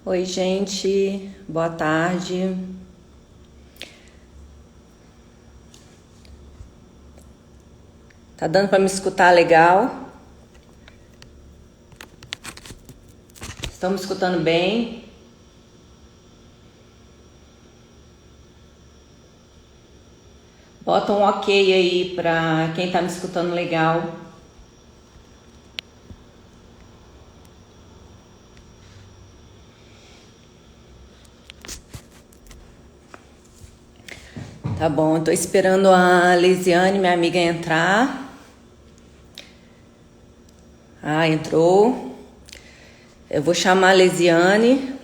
Oi, gente, boa tarde. Tá dando para me escutar legal? Estão me escutando bem? Bota um ok aí para quem tá me escutando legal. Tá bom, eu tô esperando a Lisiane, minha amiga, entrar. Ah, entrou. Eu vou chamar a Lisiane.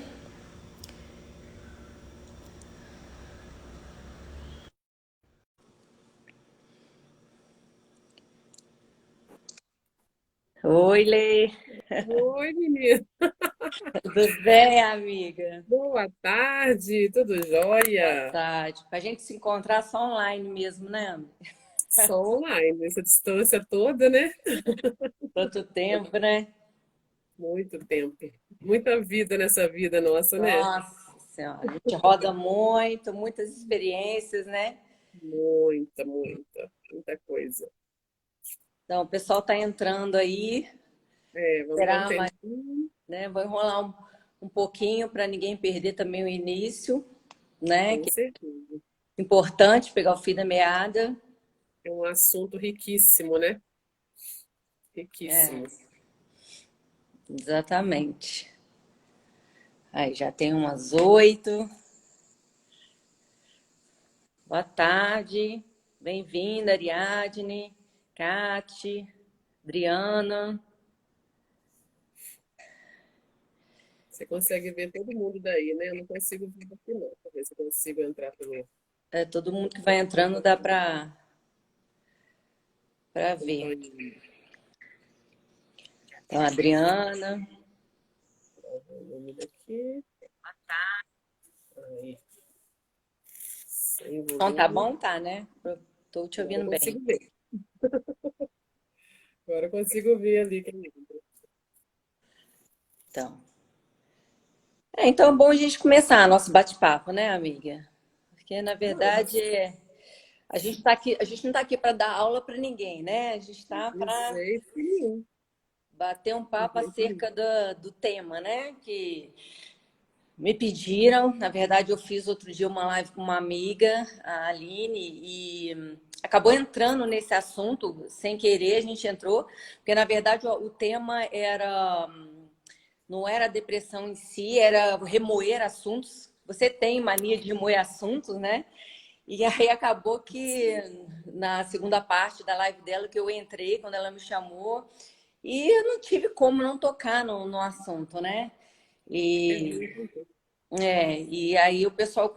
Oi, Lê. Oi, menina. Tudo bem, amiga? Boa tarde, tudo Boa jóia? tarde. Pra gente se encontrar só online mesmo, né, amiga? Só online, essa distância toda, né? Tanto tempo, né? Muito tempo. Muita vida nessa vida nossa, né? Nossa Senhora, a gente roda muito, muitas experiências, né? Muita, muita, muita coisa. Então, o pessoal está entrando aí, É, vamos dar um será mais, tempinho, né? Vou enrolar um pouquinho para ninguém perder também o início, né? com Que certeza. é importante pegar o fio da meada. É um assunto riquíssimo, né? É, Riquíssimo. exatamente. Aí já tem umas 8. Boa tarde, bem-vinda, Ariadne, Cati, Adriana. Você consegue ver todo mundo daí, né? Eu não consigo ver daqui, não. Pra ver se eu consigo entrar pelo É, todo mundo que vai entrando dá para ver. campainha. Então, a Adriana. O nome daqui. Aí, sem Então tá volume. bom, tá, né? Eu tô te Agora eu ouvindo bem. consigo ver. Agora eu consigo ver ali quem entra. Então, então é bom a gente começar nosso bate-papo, né, amiga? Porque na verdade Vamos. a gente tá aqui, a gente não tá aqui para dar aula para ninguém, né? A gente tá De para jeito nenhum. bater um De papo jeito nenhum. acerca do tema, né? Que me pediram. Na verdade, eu fiz outro dia uma live com uma amiga, a Aline, e acabou entrando nesse assunto sem querer, a gente entrou, porque na verdade o tema era não era a depressão em si, era remoer assuntos. Você tem mania de remoer assuntos, né? E aí acabou que na segunda parte da live dela que eu entrei quando ela me chamou e eu não tive como não tocar no assunto, né? É E, muito bom. e aí o pessoal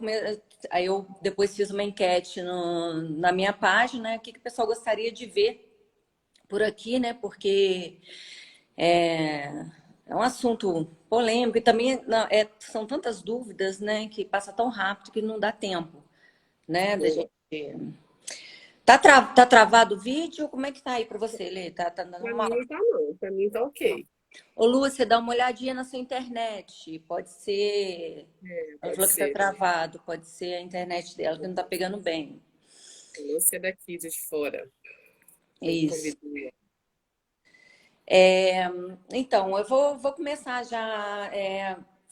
aí eu depois fiz uma enquete na minha página, o que o pessoal gostaria de ver por aqui, né? Porque é um assunto polêmico e também não, são tantas dúvidas, né, que passa tão rápido que não dá tempo, né, da Boa. gente. Tá travado o vídeo? Como é que tá aí para você, Lê? Tá Pra normal? mim não tá não. Pra mim tá ok. Ô, Lúcia, dá uma olhadinha na sua internet. Pode ser. É, Ela pode falou que tá ser. travado, pode ser a internet dela que não tá pegando bem. Não ser daqui de fora. É Eu isso. convidei. É, então, eu vou começar já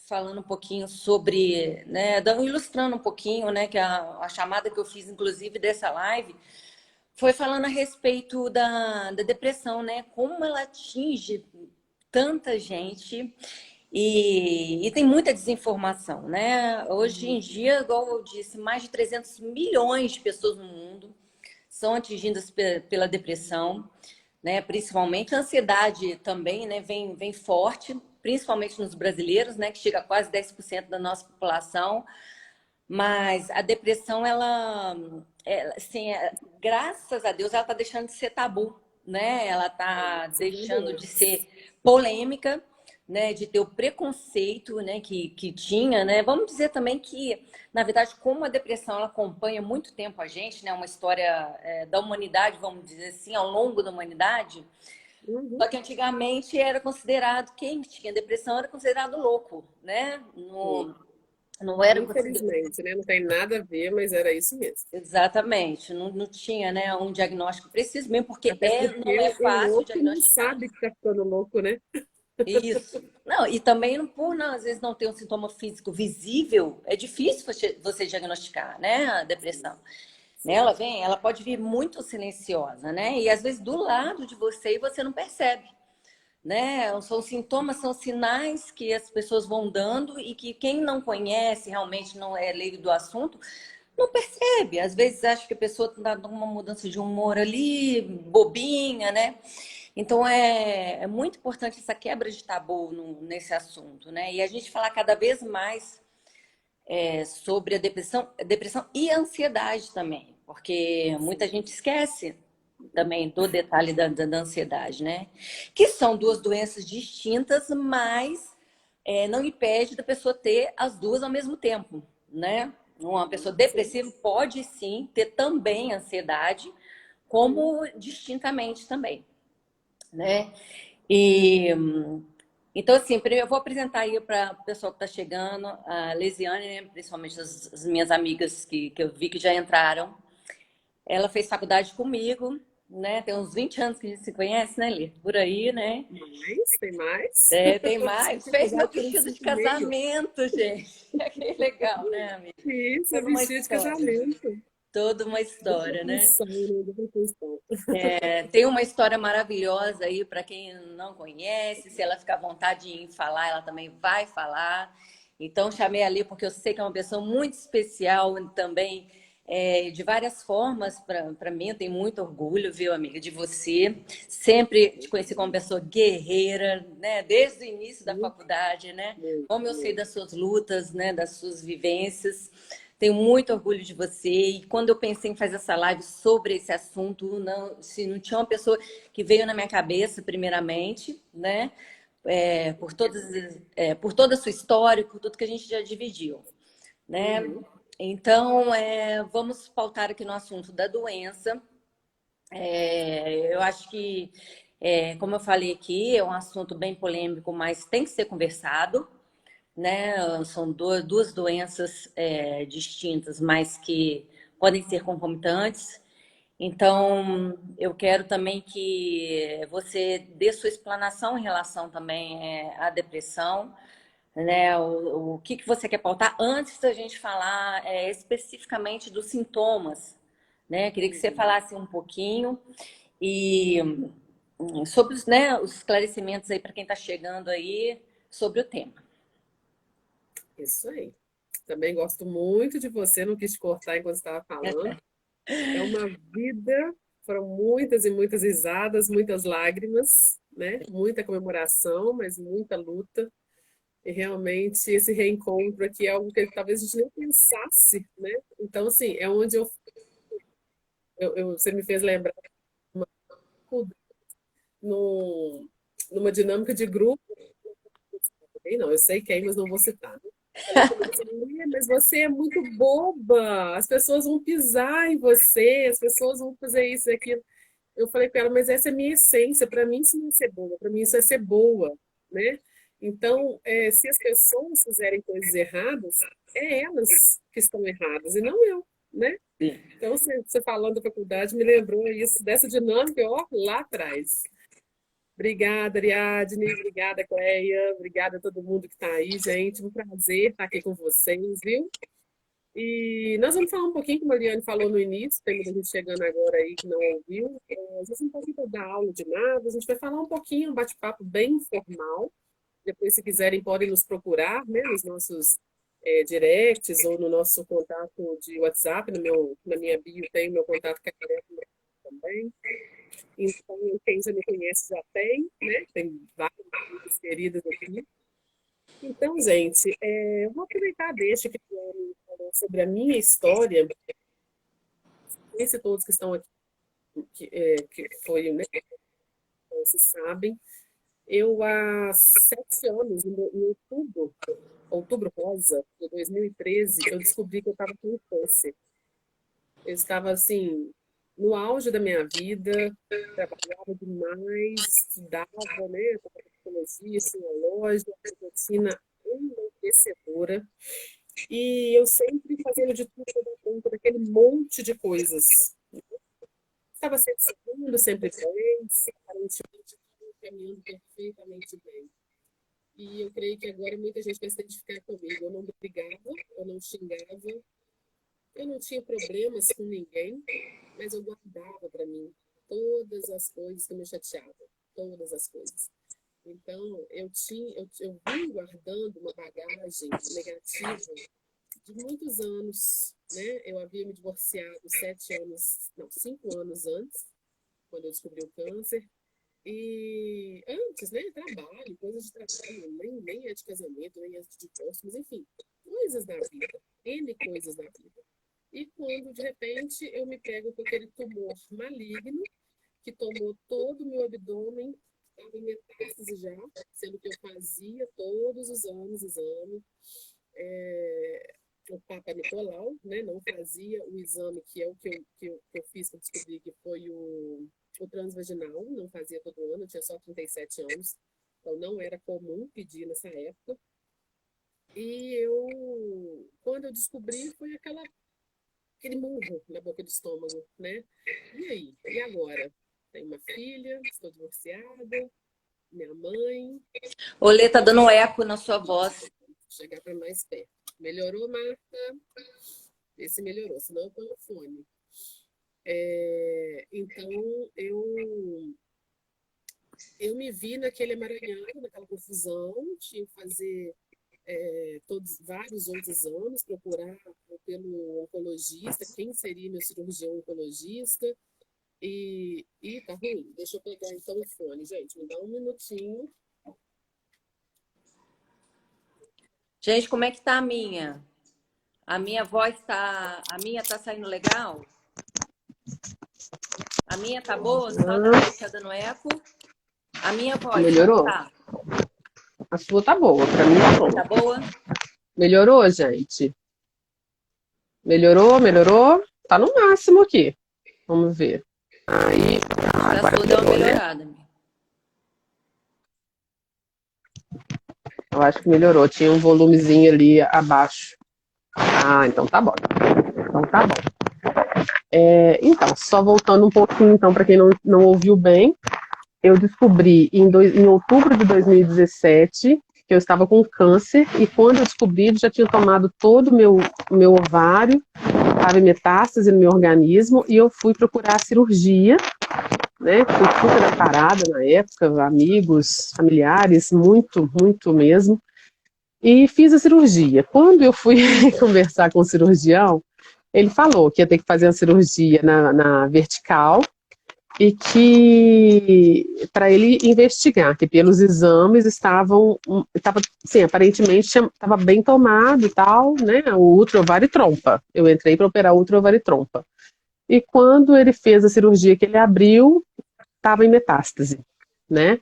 falando um pouquinho sobre, né, ilustrando um pouquinho, né, que a chamada que eu fiz, inclusive, dessa live, foi falando a respeito da depressão, né, como ela atinge tanta gente e tem muita desinformação, né? Hoje em dia, igual eu disse, mais de 300 milhões de pessoas no mundo são atingidas pela depressão, né? Principalmente a ansiedade também, né? Vem forte, principalmente nos brasileiros, né? Que chega a quase 10% da nossa população. Mas a depressão, assim, graças a Deus, ela está deixando de ser tabu, né? Ela está Graças a deixando de Deus. ser polêmica, né? De ter o preconceito, né? Que tinha, né? Vamos dizer também que, na verdade, como a depressão ela acompanha muito tempo a gente, né? Uma história da humanidade, vamos dizer assim, ao longo da humanidade. Uhum. Só que antigamente era considerado, quem tinha depressão era considerado louco, né? Sim. Não era considerado. Infelizmente, né? Não tem nada a ver, mas era isso mesmo. Exatamente, não tinha, né, um diagnóstico preciso, mesmo porque Até não é porque o fácil louco não diagnosticar. sabe que tá ficando louco, né? Isso. Não, e também não, às vezes não ter um sintoma físico visível, é difícil você diagnosticar, né, a depressão. Né, Sim. ela pode vir muito silenciosa, né? E às vezes do lado de você e você não percebe, né? São sintomas, são sinais que as pessoas vão dando e que quem não conhece, realmente não é leigo do assunto, não percebe. Às vezes acha que a pessoa está dando uma mudança de humor ali, bobinha, né? Então é muito importante essa quebra de tabu nesse assunto, né? E a gente falar cada vez mais sobre a depressão e a ansiedade também, porque muita gente esquece também do detalhe da ansiedade, né? Que são duas doenças distintas, mas não impede da pessoa ter as duas ao mesmo tempo, né? Uma pessoa Sim. depressiva pode sim ter também ansiedade, como distintamente também, né? E então, assim, eu vou apresentar aí para o pessoal que está chegando, a Lesiane, né? Principalmente as minhas amigas que eu vi que já entraram. Ela fez faculdade comigo, né? Tem uns 20 anos que a gente se conhece, né, Lê? Por aí, né? Mais? Tem mais? Tem Você mais. tem Fez meu casado por um vestido de 5,5? casamento, gente. Que legal, né, amiga? Isso, é Toda uma vestido de história. casamento. Toda uma Dupla história, né? função, né? Dupla função. Tem uma história maravilhosa aí para quem não conhece. Se ela ficar à vontade em falar, ela também vai falar. Então, chamei ali porque eu sei que é uma pessoa muito especial também, de várias formas para mim. Eu tenho muito orgulho, viu, amiga, de você. Sempre te conheci como uma pessoa guerreira, né? Desde o início da Muito, faculdade, né? muito, Como eu sei muito. das suas lutas, né? Das suas vivências. Tenho muito orgulho de você. E quando eu pensei em fazer essa live sobre esse assunto, se não tinha uma pessoa que veio na minha cabeça, primeiramente, né? Por toda a sua história, por tudo que a gente já dividiu, né? Uhum. Então, vamos pautar aqui no assunto da doença. Eu acho que, como eu falei aqui, é um assunto bem polêmico, mas tem que ser conversado, né? São duas doenças distintas, mas que podem ser concomitantes. Então, eu quero também que você dê sua explanação em relação também à depressão, né? O que você quer pautar antes da gente falar especificamente dos sintomas, né? Queria que você Uhum. falasse um pouquinho e sobre os esclarecimentos aí para quem está chegando aí sobre o tema. Isso aí. Também gosto muito de você, não quis te cortar enquanto estava falando. É uma vida, foram muitas e muitas risadas, muitas lágrimas, né? Muita comemoração, mas muita luta. E realmente esse reencontro aqui é algo que talvez a gente nem pensasse, né? Então, assim, é onde você me fez lembrar num, numa dinâmica de grupo. Não, eu sei quem, mas não vou citar. Né? Falou comigo assim, "Lê, mas você é muito boba, as pessoas vão pisar em você, as pessoas vão fazer isso e aquilo. Eu falei com ela, mas essa é a minha essência, para mim isso não é ser boa, para mim isso é ser boa, né? Então, se as pessoas fizerem coisas erradas, é elas que estão erradas e não eu, né? Então, você falando da faculdade me lembrou isso, dessa dinâmica, ó, lá atrás. Obrigada, Ariadne. Obrigada, Cleia. Obrigada a todo mundo que está aí, gente. Um prazer estar aqui com vocês, viu? E nós vamos falar um pouquinho, como a Ariane falou no início, tem muita gente chegando agora aí que não ouviu. Às vezes não está aqui para dar aula de nada, a gente vai falar um pouquinho, um bate-papo bem informal. Depois, se quiserem, podem nos procurar, né, nos nossos directs ou no nosso contato de WhatsApp, na minha bio tem o meu contato que é direto também. Então, quem já me conhece já tem, né? Tem várias amigas queridas aqui. Então, gente, eu vou aproveitar deixa que a Anne falou sobre a minha história, esse todos que estão aqui, que foi, né, vocês sabem, eu há 7 anos, em outubro rosa de 2013, eu descobri que eu estava com câncer. Eu estava assim, no auge da minha vida, trabalhava demais, estudava, né? Estava na psicologia, tinha loja, uma rotina enlouquecedora. E eu sempre fazendo de tudo para dar conta daquele monte de coisas. Estava sempre seguindo, sempre bem, aparentemente tudo caminhando perfeitamente bem. E eu creio que agora muita gente vai se identificar comigo. Eu não brigava, eu não xingava, eu não tinha problemas com ninguém, mas eu guardava para mim todas as coisas que me chateavam, todas as coisas. Então, eu vim guardando uma bagagem negativa de muitos anos, né? Eu havia me divorciado 7 anos, não, 5 anos antes, quando eu descobri o câncer. E antes, né? Trabalho, coisas de trabalho, nem é de casamento, nem é de divórcio, mas enfim, coisas da vida, N coisas da vida. E quando, de repente, eu me pego com aquele tumor maligno que tomou todo o meu abdômen, estava em metástase já, sendo que eu fazia todos os anos exame. O Papa Nicolau, né, não fazia o exame que é o que eu fiz para descobrir que foi o transvaginal, não fazia todo ano, eu tinha só 37 anos, então não era comum pedir nessa época. E quando eu descobri, foi aquele murro na boca do estômago, né? E aí? E agora? Tenho uma filha, estou divorciada, minha mãe. Olê, tá dando um eco na sua voz. Chegar para mais perto. Melhorou, Marta? Vê se melhorou, senão eu ponho o fone. Então, eu me vi naquele emaranhado, naquela confusão, tinha que fazer vários outros exames, procurar pelo oncologista, quem seria meu cirurgião oncologista, e tá ruim. Deixa eu pegar então o fone, gente, me dá um minutinho. Gente, como é que tá a minha? A minha voz tá... A minha tá saindo legal? A minha tá boa? Só daí tá dando eco? A minha voz, Melhorou? tá? A sua tá boa, pra mim tá boa. Tá boa? Melhorou, gente? Melhorou? Tá no máximo aqui. Vamos ver. Aí, Acho que a agora sua deu uma melhorou, né? melhorada, amiga. Eu acho que melhorou. Tinha um volumezinho ali abaixo. Ah, então tá bom. Então tá bom. Então, só voltando um pouquinho, então, para quem não ouviu bem, eu descobri em outubro de 2017 que eu estava com câncer, e quando eu descobri, eu já tinha tomado todo o meu ovário, estava em metástase no meu organismo, e eu fui procurar a cirurgia, né? Fui super amparada na época, amigos, familiares, muito, muito mesmo, e fiz a cirurgia. Quando eu fui conversar com o cirurgião, ele falou que ia ter que fazer a cirurgia na vertical, e que para ele investigar, que pelos exames estava, sim, aparentemente estava bem tomado e tal, né, o útero, ovário e trompa. Eu entrei para operar útero, ovário e trompa. E quando ele fez a cirurgia que ele abriu, estava em metástase, né?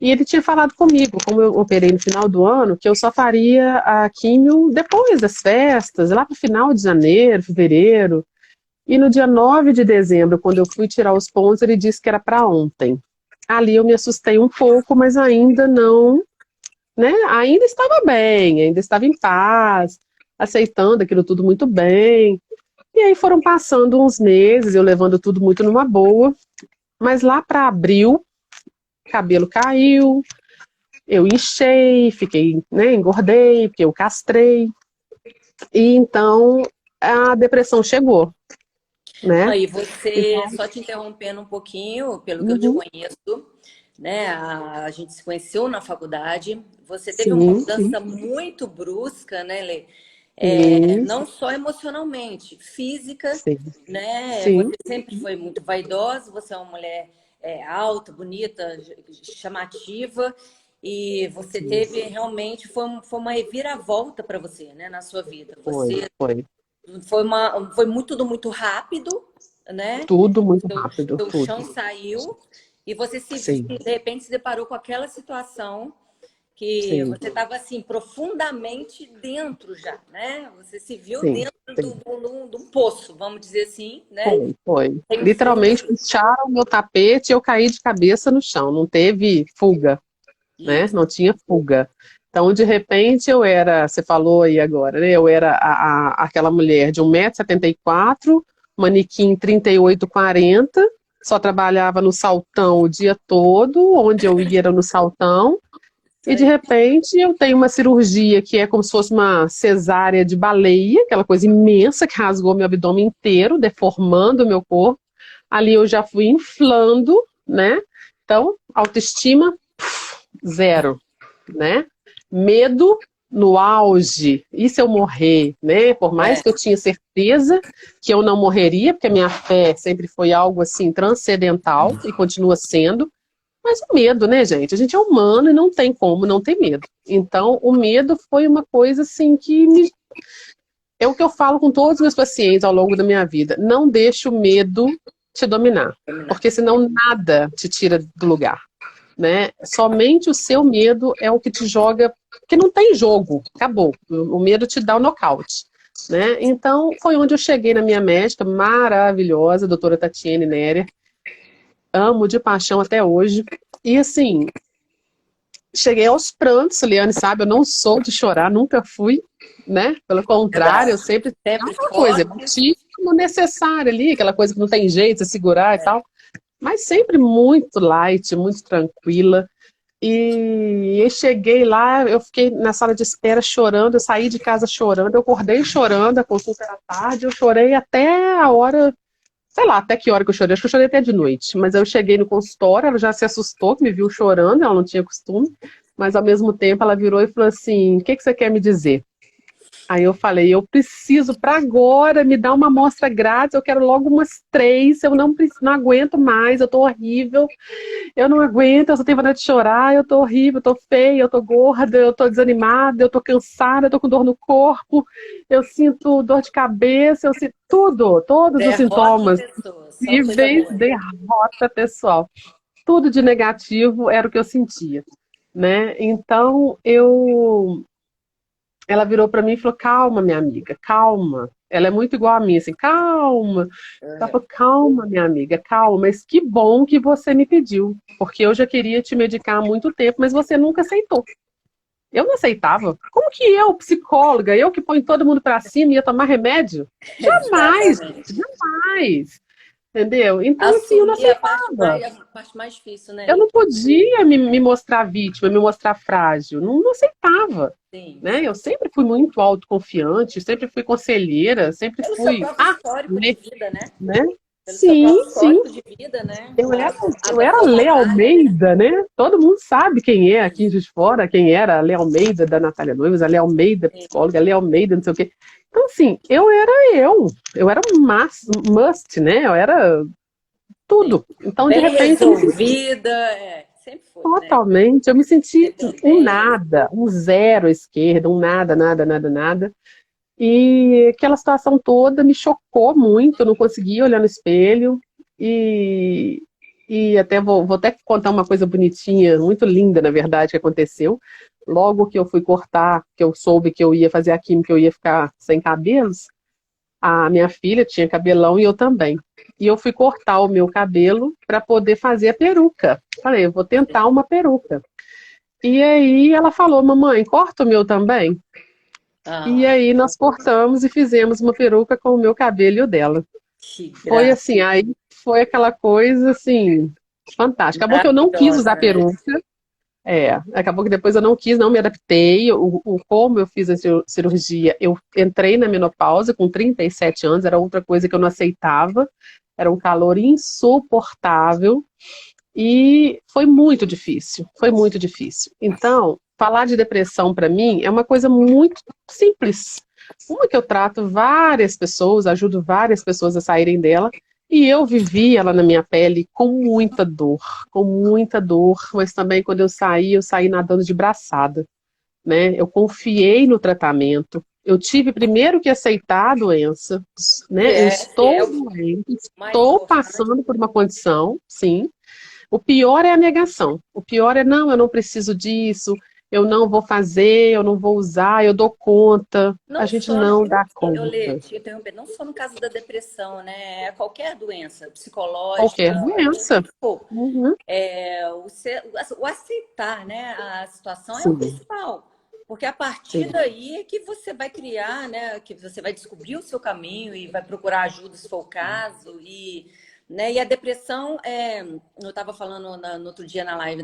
E ele tinha falado comigo, como eu operei no final do ano, que eu só faria a químio depois das festas, lá para o final de janeiro, fevereiro. E no dia 9 de dezembro, quando eu fui tirar os pontos, ele disse que era para ontem. Ali eu me assustei um pouco, mas ainda não, né? Ainda estava bem, ainda estava em paz, aceitando aquilo tudo muito bem. E aí foram passando uns meses, eu levando tudo muito numa boa. Mas lá para abril, cabelo caiu, eu inchei, fiquei, né, engordei, porque eu castrei. E então a depressão chegou, né? Aí você, só te interrompendo um pouquinho, pelo que eu te Uhum. conheço, né? A gente se conheceu na faculdade. Você teve uma Sim, mudança muito brusca, né, Lê? sim, Não só emocionalmente, física, sim, né? Você sim, sempre foi muito vaidosa, você é uma mulher alta, bonita, chamativa, e você sim. teve realmente, foi uma reviravolta para você, né, na sua vida. Foi, Você foi. foi tudo muito rápido, né? Tudo muito Seu, rápido, seu tudo. chão saiu e você Sim, de repente se deparou com aquela situação que sim, você estava assim profundamente dentro já, né? Você se viu sim, dentro sim. de um poço, vamos dizer assim, né? Foi, foi. Sem fundo. Literalmente puxaram o meu tapete e eu caí de cabeça no chão. Não teve fuga, né? Isso. Não tinha fuga. Então, de repente, eu era, você falou aí agora, né? Eu era aquela mulher de 1,74 m, manequim 38, 40, só trabalhava no saltão o dia todo, onde eu ia era no saltão, Isso e de aí. repente eu tenho uma cirurgia que é como se fosse uma cesárea de baleia, aquela coisa imensa que rasgou meu abdômen inteiro, deformando o meu corpo. Ali eu já fui inflando, né? Então, autoestima, zero, né? Medo no auge, e se eu morrer, né? Por mais É, que eu tinha certeza que eu não morreria, porque a minha fé sempre foi algo assim transcendental e continua sendo, mas o medo, né, gente? A gente é humano e não tem como não ter medo. Então, o medo foi uma coisa assim que é o que eu falo com todos os meus pacientes ao longo da minha vida. Não deixe o medo te dominar, terminar. porque senão nada te tira do lugar, né? Somente o seu medo é o que te joga, porque não tem jogo, acabou. O medo te dá o nocaute, né? Então, foi onde eu cheguei na minha médica maravilhosa, a doutora Tatiane Nerer. Amo de paixão até hoje. E assim, cheguei aos prantos, Liane, sabe? Eu não sou de chorar, nunca fui, né? Pelo contrário, eu Verdade. sempre. É Sempre aquela coisa, forte. bati no necessário ali, aquela coisa que não tem jeito, se segurar e tal. Mas sempre muito light, muito tranquila. E eu cheguei lá, eu fiquei na sala de espera chorando, eu saí de casa chorando, eu acordei chorando, a consulta era tarde, eu chorei até a hora, sei lá, até que hora que eu chorei, acho que eu chorei até de noite, mas eu cheguei no consultório, ela já se assustou, que me viu chorando, ela não tinha costume, mas ao mesmo tempo ela virou e falou assim, o que que você quer me dizer? Aí eu falei, eu preciso para agora me dar uma amostra grátis, eu quero logo umas 3, eu não aguento mais, eu tô horrível, eu não aguento, eu só tenho vontade de chorar, eu tô horrível, eu tô feia, eu tô gorda, eu tô desanimada, eu tô cansada, eu tô com dor no corpo, eu sinto dor de cabeça, eu sinto tudo, todos os Derrota em sintomas pessoas. Só coisa possíveis, boa. derrota pessoal. Tudo de negativo era o que eu sentia, né? Então, ela virou para mim e falou: calma, minha amiga, calma. Ela é muito igual a mim, assim, calma. Ela Uhum. falou: calma, minha amiga, calma, mas que bom que você me pediu, porque eu já queria te medicar há muito tempo, mas você nunca aceitou. Eu não aceitava. Como que eu, psicóloga, eu que ponho todo mundo para cima, ia tomar remédio? Jamais, gente, Exatamente. jamais. Entendeu? Então, assim, eu não Assumir aceitava. a parte mais difícil, né, Eu Lívia? não podia me mostrar vítima, me mostrar frágil. Não aceitava. Sim, Né? sim. Eu sempre fui muito autoconfiante, sempre fui conselheira, sempre Pelo seu fui. próprio histórico de Né? vida, né? Né? Pelo seu Sim, próprio sim. histórico de vida, né? Eu era, A eu era Lê deformidade, né? Almeida, né? Todo mundo sabe quem é aqui de fora, quem era a Lê Almeida da Natália Noivas, a Lê Almeida psicóloga, a Lê Almeida não sei o quê. Então, assim, eu era um must, né? Eu era Sim. tudo. Então, de Bem repente, eu me senti resolvida, sempre foi, né? totalmente, eu me senti um Independente. nada, um zero à esquerda, um nada, nada, nada, nada. E aquela situação toda me chocou muito, eu não conseguia olhar no espelho. E, e até vou até contar uma coisa bonitinha, muito linda, na verdade, que aconteceu. Logo que eu fui cortar, que eu soube que eu ia fazer a química, eu ia ficar sem cabelos, a minha filha tinha cabelão e eu também. E eu fui cortar o meu cabelo para poder fazer a peruca. Falei, eu vou tentar uma peruca. E aí ela falou, mamãe, corta o meu também? E Ah, aí nós cortamos e fizemos uma peruca com o meu cabelo e o dela. que Foi graça. assim, aí foi aquela coisa assim, fantástica. Acabou que eu não quis usar Maravilhosa, né? peruca. Acabou que depois eu não quis, não me adaptei. Como eu fiz a cirurgia, eu entrei na menopausa com 37 anos, era outra coisa que eu não aceitava. Era um calor insuportável. E foi muito difícil, foi muito difícil. Então, falar de depressão para mim é uma coisa muito simples. Uma que eu trato várias pessoas, ajudo várias pessoas a saírem dela, e eu vivi ela na minha pele com muita dor, mas também quando eu saí nadando de braçada, né? Eu confiei no tratamento. Eu tive primeiro que aceitar a doença, né? Eu Que é estou o doente, mais estou importante. passando por uma condição, sim. O pior é a negação. O pior é, não, eu não preciso disso, eu não vou fazer, eu não vou usar, eu dou conta. A Não gente só, não dá eu conta. Lê, te interromper, não só no caso da depressão, né? É qualquer doença psicológica, Qualquer o que doença. for. Uhum. O aceitar, né, a situação é o Sim, principal. Porque a partir sim, daí é que você vai criar, né, que você vai descobrir o seu caminho e vai procurar ajuda se for o caso. E a depressão, eu estava falando no outro dia na live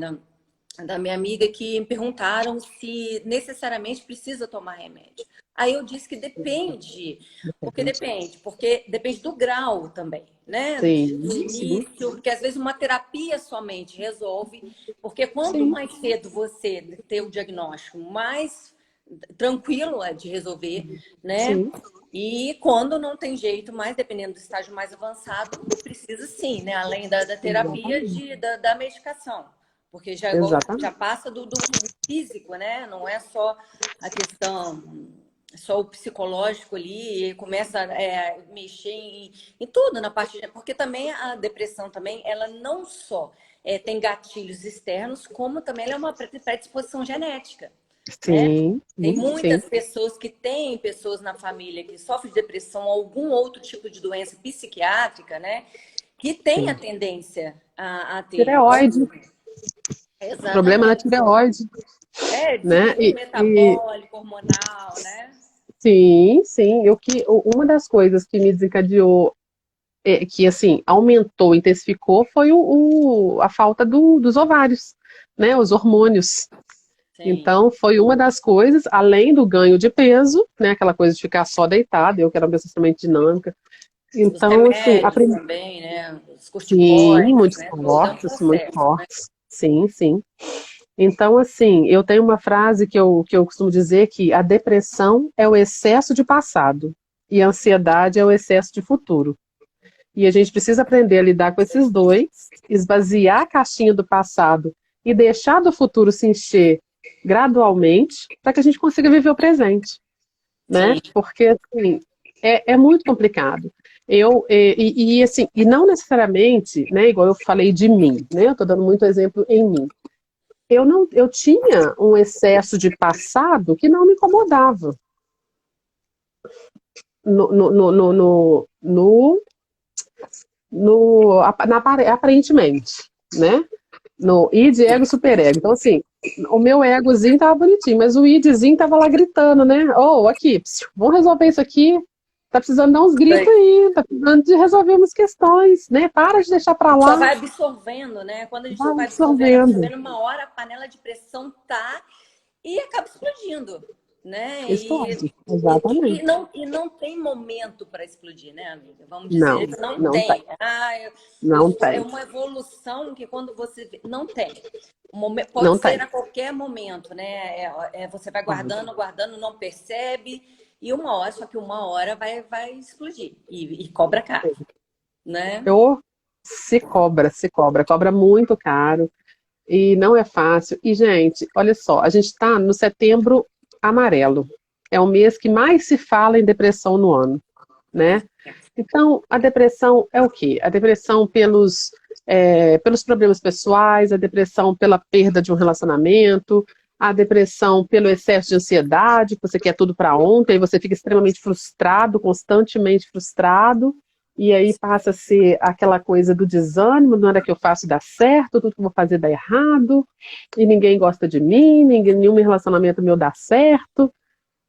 da minha amiga que me perguntaram se necessariamente precisa tomar remédio. Aí eu disse que depende, porque depende do grau também, né? Do sim, sim, início, porque às vezes uma terapia somente resolve, porque quanto sim, mais cedo você ter o diagnóstico, mais tranquilo é de resolver, né? sim, E quando não tem jeito, mais dependendo do estágio mais avançado, precisa sim, né? Além da terapia, exatamente. da medicação. Porque já Exatamente. passa do físico, né? Não é só a questão, só o psicológico ali, e começa a mexer em tudo na parte. Porque também a depressão também, ela não só tem gatilhos externos, como também ela é uma predisposição genética, né? Sim, Tem sim, sim, muitas pessoas que têm pessoas na família que sofrem de depressão ou algum outro tipo de doença psiquiátrica, né? Que tem a sim. tendência a ter. Tireoide, problema na Exatamente. tireoide, né? Distúrbio metabólico, hormonal, né? Sim, sim. Uma das coisas que me desencadeou, que assim, aumentou, intensificou, foi a falta dos ovários, né? Os hormônios. Sim. Então, foi uma das coisas, além do ganho de peso, né? Aquela coisa de ficar só deitada, eu que era uma pessoa extremamente dinâmica. Os Então, assim, remédios também, né? Os sim, corticoides, né? Tudo é um muito processo, né? fortes. Sim, sim. Então, assim, eu tenho uma frase que eu costumo dizer que a depressão é o excesso de passado e a ansiedade é o excesso de futuro. E a gente precisa aprender a lidar com esses dois, esvaziar a caixinha do passado e deixar do futuro se encher gradualmente para que a gente consiga viver o presente, né? Sim. Porque, assim, é muito complicado. Assim, e não necessariamente, né, igual eu falei de mim, né? Eu estou dando muito exemplo em mim. Eu tinha um excesso de passado que não me incomodava. No, no, no, no, no, no, aparentemente, né? No id, ego, superego. Então, assim, o meu egozinho tava bonitinho, mas o idzinho tava lá gritando, né? Ô, aqui, vamos resolver isso aqui. Tá precisando dar uns gritos aí, tá precisando de resolver umas questões, né? Para de deixar pra Só lá, vai absorvendo, né? Quando a gente vai só vai absorvendo. absorvendo, uma hora a panela de pressão tá e acaba explodindo, né? Explode, E exatamente. e não tem momento para explodir, né, amiga? Vamos Não, dizer, não não tem, tem. Ah, não é tem, uma evolução que quando você não tem. Pode não ser tem. a qualquer momento, né? Você vai guardando, guardando, não percebe, e uma hora, só que uma hora vai explodir e cobra caro, né? Eu cobra muito caro e não é fácil. E, gente, olha só, a gente está no setembro amarelo. É o mês que mais se fala em depressão no ano, né? Então, a depressão é o quê? A depressão pelos problemas pessoais, a depressão pela perda de um relacionamento, a depressão pelo excesso de ansiedade, que você quer tudo para ontem, e você fica extremamente frustrado, constantemente frustrado, e aí passa a ser aquela coisa do desânimo, na hora que eu faço dá certo, tudo que eu vou fazer dá errado, e ninguém gosta de mim, nenhum relacionamento meu dá certo,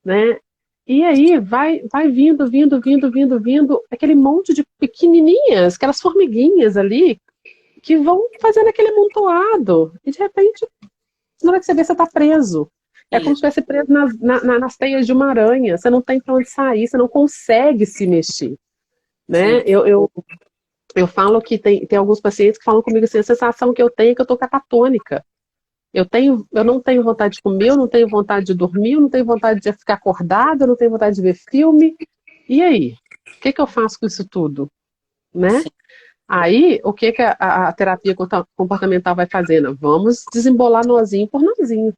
né? E aí vai vindo, aquele monte de pequenininhas, aquelas formiguinhas ali, que vão fazendo aquele amontoado. E de repente, na hora que você vê, você está preso. É como se estivesse preso nas teias de uma aranha. Você não tem para onde sair, você não consegue se mexer. Né? Sim. Eu falo que tem alguns pacientes que falam comigo assim, a sensação que eu tenho é que eu estou catatônica. Eu não tenho vontade de comer, eu não tenho vontade de dormir, eu não tenho vontade de ficar acordada, eu não tenho vontade de ver filme. E aí? O que que eu faço com isso tudo? Né? Sim. Aí, o que que a terapia comportamental vai fazendo? Vamos desembolar nozinho por nozinho,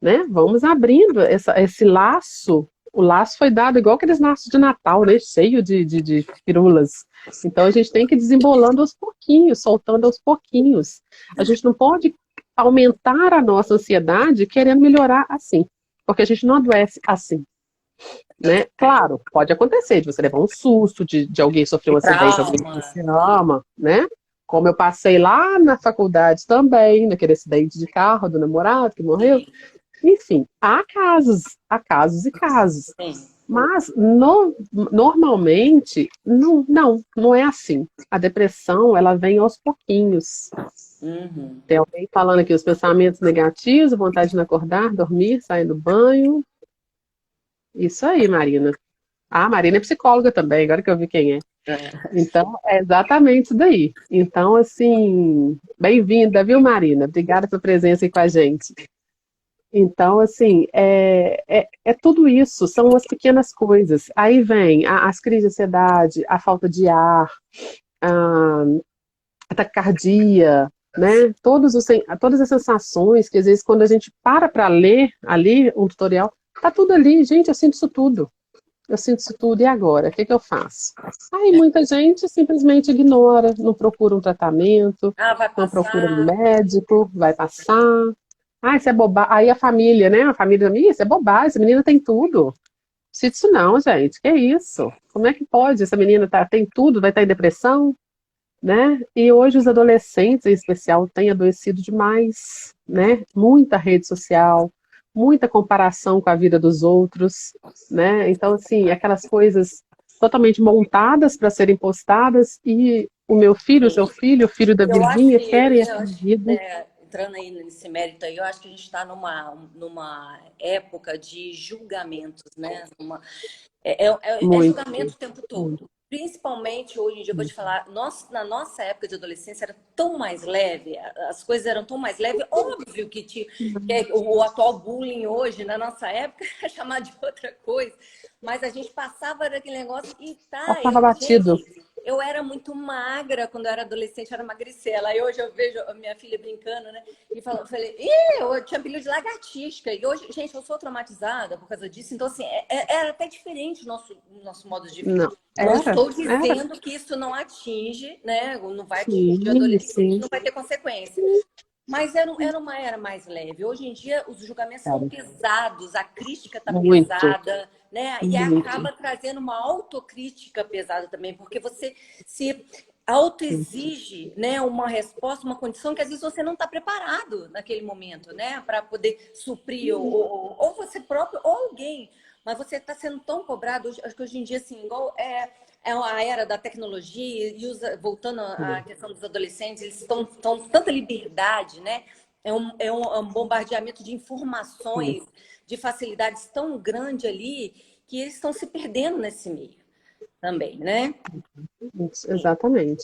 né? Vamos abrindo esse laço. O laço foi dado igual aqueles laços de Natal, né? Cheio de firulas. Então, a gente tem que ir desembolando aos pouquinhos, soltando aos pouquinhos. A gente não pode aumentar a nossa ansiedade querendo melhorar assim. Porque a gente não adoece assim, né? Claro, pode acontecer de você levar um susto, de alguém sofrer um acidente, alguém que Trauma. você ama, né? Como eu passei lá na faculdade também, naquele acidente de carro do namorado que morreu. Sim, Enfim, há casos e casos. sim. Mas normalmente não é assim. A depressão, ela vem aos pouquinhos. Uhum. Tem alguém falando aqui os pensamentos negativos, vontade de não acordar, dormir, sair do banho. Isso aí, Marina. Ah, a Marina é psicóloga também, agora que eu vi quem é. É. Então, é exatamente isso daí. Então, assim, bem-vinda, viu, Marina? Obrigada pela presença aí com a gente. Então, assim, é tudo isso, são as pequenas coisas. Aí vem as crises de ansiedade, a falta de ar, a, a taquicardia, né? Todas as sensações que, às vezes, quando a gente para ler ali um tutorial, tá tudo ali. Gente, eu sinto isso tudo. Eu sinto isso tudo, e agora? O que que eu faço? Aí muita gente simplesmente ignora, não procura um tratamento, Ah, vai não procura um passar. médico, vai passar. Ah, isso é bobagem. Aí a família, né? A família, isso é bobagem, essa menina tem tudo. Não precisa disso não, gente. Que isso? Como é que pode? Essa menina tem tudo, vai estar em depressão, né? E hoje os adolescentes, em especial, têm adoecido demais, né? Muita rede social, muita comparação com a vida dos outros, né? Então, assim, aquelas coisas totalmente montadas para serem postadas e o meu filho, o seu filho, o filho da Eu acho vizinha que, querem eu essa acho, vida. entrando aí nesse mérito aí, eu acho que a gente está numa época de julgamentos, né? É Muito, julgamento o tempo muito. todo. Principalmente hoje em dia, eu vou te falar, na nossa época de adolescência era tão mais leve, as coisas eram tão mais leves. Óbvio que o atual bullying hoje, na nossa época, é chamado de outra coisa. Mas a gente passava daquele negócio e tá, Passava batido. gente, eu era muito magra quando eu era adolescente, eu era magricela. Aí hoje eu vejo a minha filha brincando, né? E falei, eu tinha apelido de lagartisca. E hoje, gente, eu sou traumatizada por causa disso. Então, assim, era até diferente o nosso modo de vida. Não. Não Era, estou era. dizendo que isso não atinge, né? Não vai atingir o Sim, adolescente, sim. não vai ter consequência. Mas era uma era mais leve. Hoje em dia, os julgamentos são Era. pesados, a crítica está Muito, pesada, né? E muito. acaba trazendo uma autocrítica pesada também, porque você se autoexige, né, uma resposta, uma condição que às vezes você não está preparado naquele momento, né, para poder suprir ou você próprio ou alguém. Mas você está sendo tão cobrado, acho que hoje em dia, assim, igual é a era da tecnologia e voltando à questão dos adolescentes, eles estão com tanta liberdade, né? É um bombardeamento de informações, de facilidades tão grande ali, que eles estão se perdendo nesse meio também, né? Exatamente.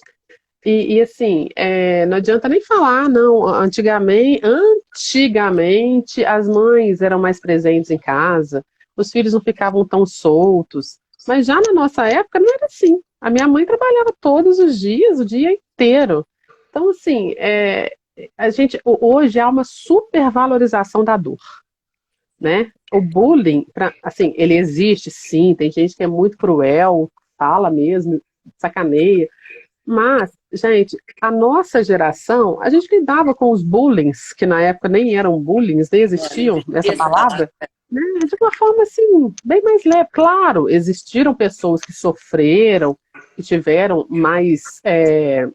Assim, não adianta nem falar, não. Antigamente as mães eram mais presentes em casa, os filhos não ficavam tão soltos. Mas já na nossa época não era assim. A minha mãe trabalhava todos os dias, o dia inteiro. Então, assim, hoje há uma supervalorização da dor, né? O bullying, assim, ele existe, sim. Tem gente que é muito cruel, fala mesmo, sacaneia. Mas, gente, a nossa geração, a gente lidava com os bullings, que na época nem eram bullings, nem existiam essa Essa palavra. palavra, né? De uma forma assim, bem mais leve. Claro, existiram pessoas que sofreram, que tiveram mais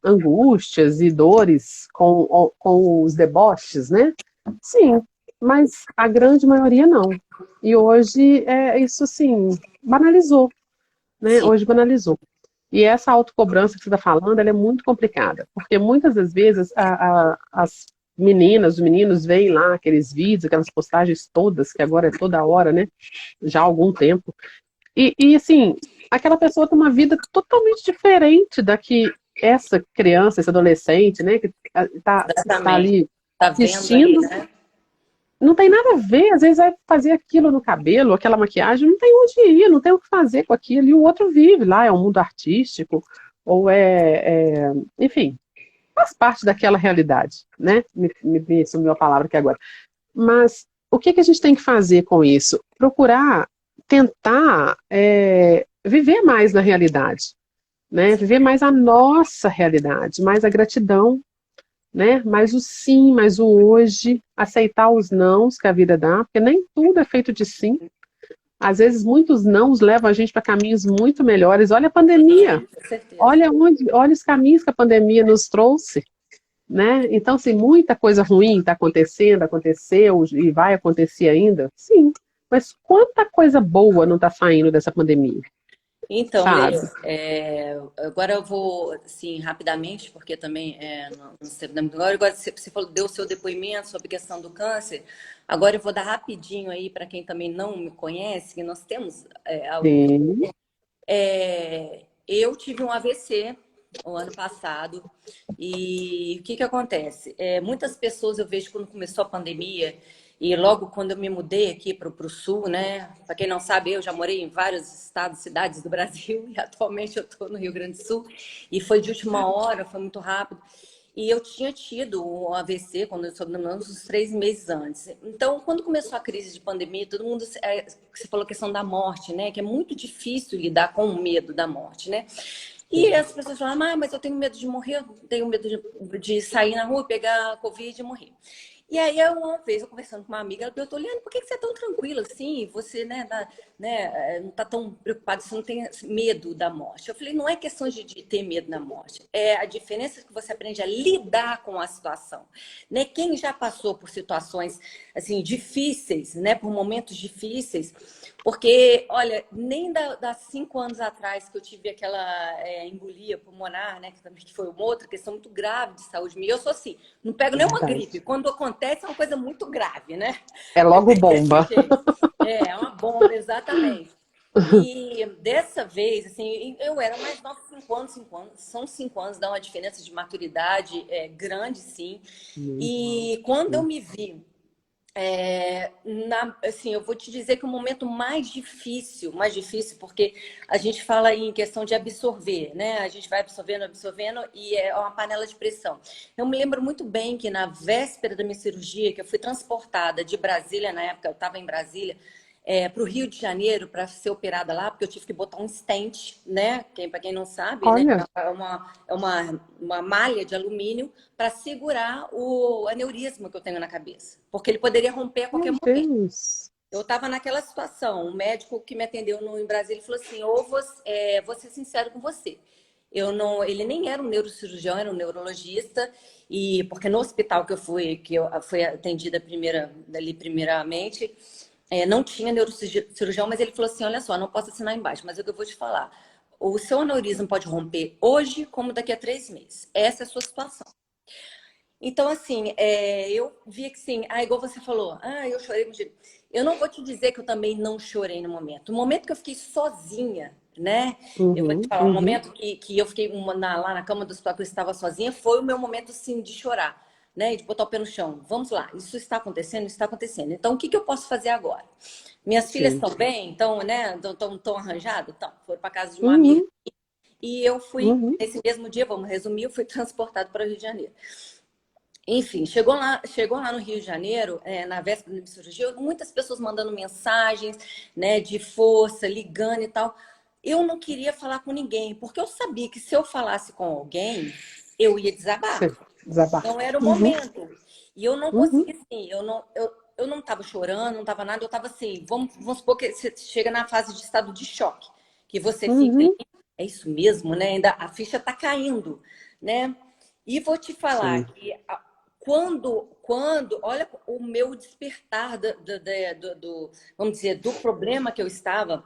angústias e dores com os deboches, né? Sim, mas a grande maioria não. E hoje isso assim banalizou, né? Sim. Hoje banalizou. E essa autocobrança que você está falando, ela é muito complicada, porque muitas das vezes as meninas, os meninos veem lá aqueles vídeos, aquelas postagens todas, que agora é toda hora, né? Já há algum tempo. Assim, aquela pessoa tem uma vida totalmente diferente da que essa criança, esse adolescente, né? Que está Exatamente. ali Tá vendo ali, assistindo, né? não tem nada a ver, às vezes vai fazer aquilo no cabelo, aquela maquiagem, não tem onde ir, não tem o que fazer com aquilo, e o outro vive lá, é um mundo artístico, ou enfim, faz parte daquela realidade, né? Me sumiu a palavra aqui agora. Mas o que a gente tem que fazer com isso? Procurar tentar viver mais na realidade, né? Viver mais a nossa realidade, mais a gratidão, né? Mas o sim, mas o hoje, aceitar os nãos que a vida dá, porque nem tudo é feito de sim. Às vezes, muitos nãos levam a gente para caminhos muito melhores. Olha a pandemia, Com certeza. olha os caminhos que a pandemia nos trouxe, né? Então, assim, muita coisa ruim está acontecendo, aconteceu e vai acontecer ainda, sim. Mas quanta coisa boa não está saindo dessa pandemia, Então, Lê, sabe? agora eu vou, assim, rapidamente, porque também não sei, agora você falou, deu o seu depoimento sobre a questão do câncer. Agora eu vou dar rapidinho aí para quem também não me conhece, que nós temos alguns. Sim, Eu tive um AVC o ano passado e o que que acontece? Muitas pessoas eu vejo quando começou a pandemia e logo quando eu me mudei aqui para o sul, né? Para quem não sabe, eu já morei em vários estados, cidades do Brasil e atualmente eu estou no Rio Grande do Sul e foi de última hora, foi muito rápido. E eu tinha tido um AVC quando eu soube uns 3 meses antes. Então, quando começou a crise de pandemia, todo mundo, você falou a questão da morte, né? Que é muito difícil lidar com o medo da morte, né? E sim. as pessoas falam, mas eu tenho medo de morrer, eu tenho medo de sair na rua, pegar Covid e morrer. E aí, uma vez, eu conversando com uma amiga, ela perguntou, Liane, por que você é tão tranquila assim? Você, não está tão preocupada, você não tem medo da morte. Eu falei, não é questão de ter medo da morte. É a diferença que você aprende a lidar com a situação. Né? Quem já passou por situações, assim, difíceis, né? Por momentos difíceis, porque, olha, nem das 5 anos atrás que eu tive aquela embolia pulmonar, né? Que foi uma outra questão muito grave de saúde minha. Eu sou assim, não pego nenhuma Verdade. gripe. Quando acontece, é uma coisa muito grave, né? É Eu logo peguei desse bomba. jeito. É uma bomba, exatamente. E dessa vez, assim, eu era mais nova, 5 anos, 5 anos. São 5 anos, dá uma diferença de maturidade grande, sim. Muito. E quando eu me vi assim, eu vou te dizer que o momento mais difícil, porque a gente fala em questão de absorver, né? A gente vai absorvendo, absorvendo e é uma panela de pressão. Eu me lembro muito bem que na véspera da minha cirurgia, que eu fui transportada de Brasília, na época eu estava em Brasília, para o Rio de Janeiro para ser operada lá, porque eu tive que botar um stent, né? Para quem não sabe, né? Olha, Uma malha de alumínio para segurar o aneurisma que eu tenho na cabeça, porque ele poderia romper a qualquer meu momento. Deus. Eu estava naquela situação. O médico que me atendeu em Brasília falou assim: ou vou ser sincero com você. Eu não, ele nem era um neurocirurgião, era um neurologista, e porque no hospital que eu fui atendida primeiramente, não tinha neurocirurgião, mas ele falou assim: olha só, não posso assinar embaixo, mas é o que eu vou te falar. O seu aneurisma pode romper hoje, como daqui a 3 meses. Essa é a sua situação. Então, assim, eu via que sim, igual você falou, eu chorei muito. Eu não vou te dizer que eu também não chorei no momento. O momento que eu fiquei sozinha, né? Eu vou te Uhum, falar, o uhum, momento que eu fiquei lá na cama do hospital que eu estava sozinha, foi o meu momento, sim, de chorar, né? E de botar o pé no chão. Vamos lá, isso está acontecendo, isso está acontecendo. Então, o que eu posso fazer agora? Minhas filhas sim. estão bem? Estão, né? Estão arranjadas? Então, foram para casa de uma amiga. Uhum, E eu fui, uhum. nesse mesmo dia, vamos resumir, eu fui transportado para o Rio de Janeiro. Enfim, chegou lá no Rio de Janeiro, na véspera da minha cirurgia, muitas pessoas mandando mensagens, né, de força, ligando e tal. Eu não queria falar com ninguém, porque eu sabia que se eu falasse com alguém, eu ia desabar. Sim, desabar. Não era o Uhum, momento. E eu não uhum, conseguia, assim, eu não estava chorando, não estava nada, eu estava assim, vamos supor que você chega na fase de estado de choque, que você fica ali, uhum. é isso mesmo, né? Ainda a ficha está caindo, né? E vou te falar Sim. que olha o meu despertar vamos dizer, do problema que eu estava,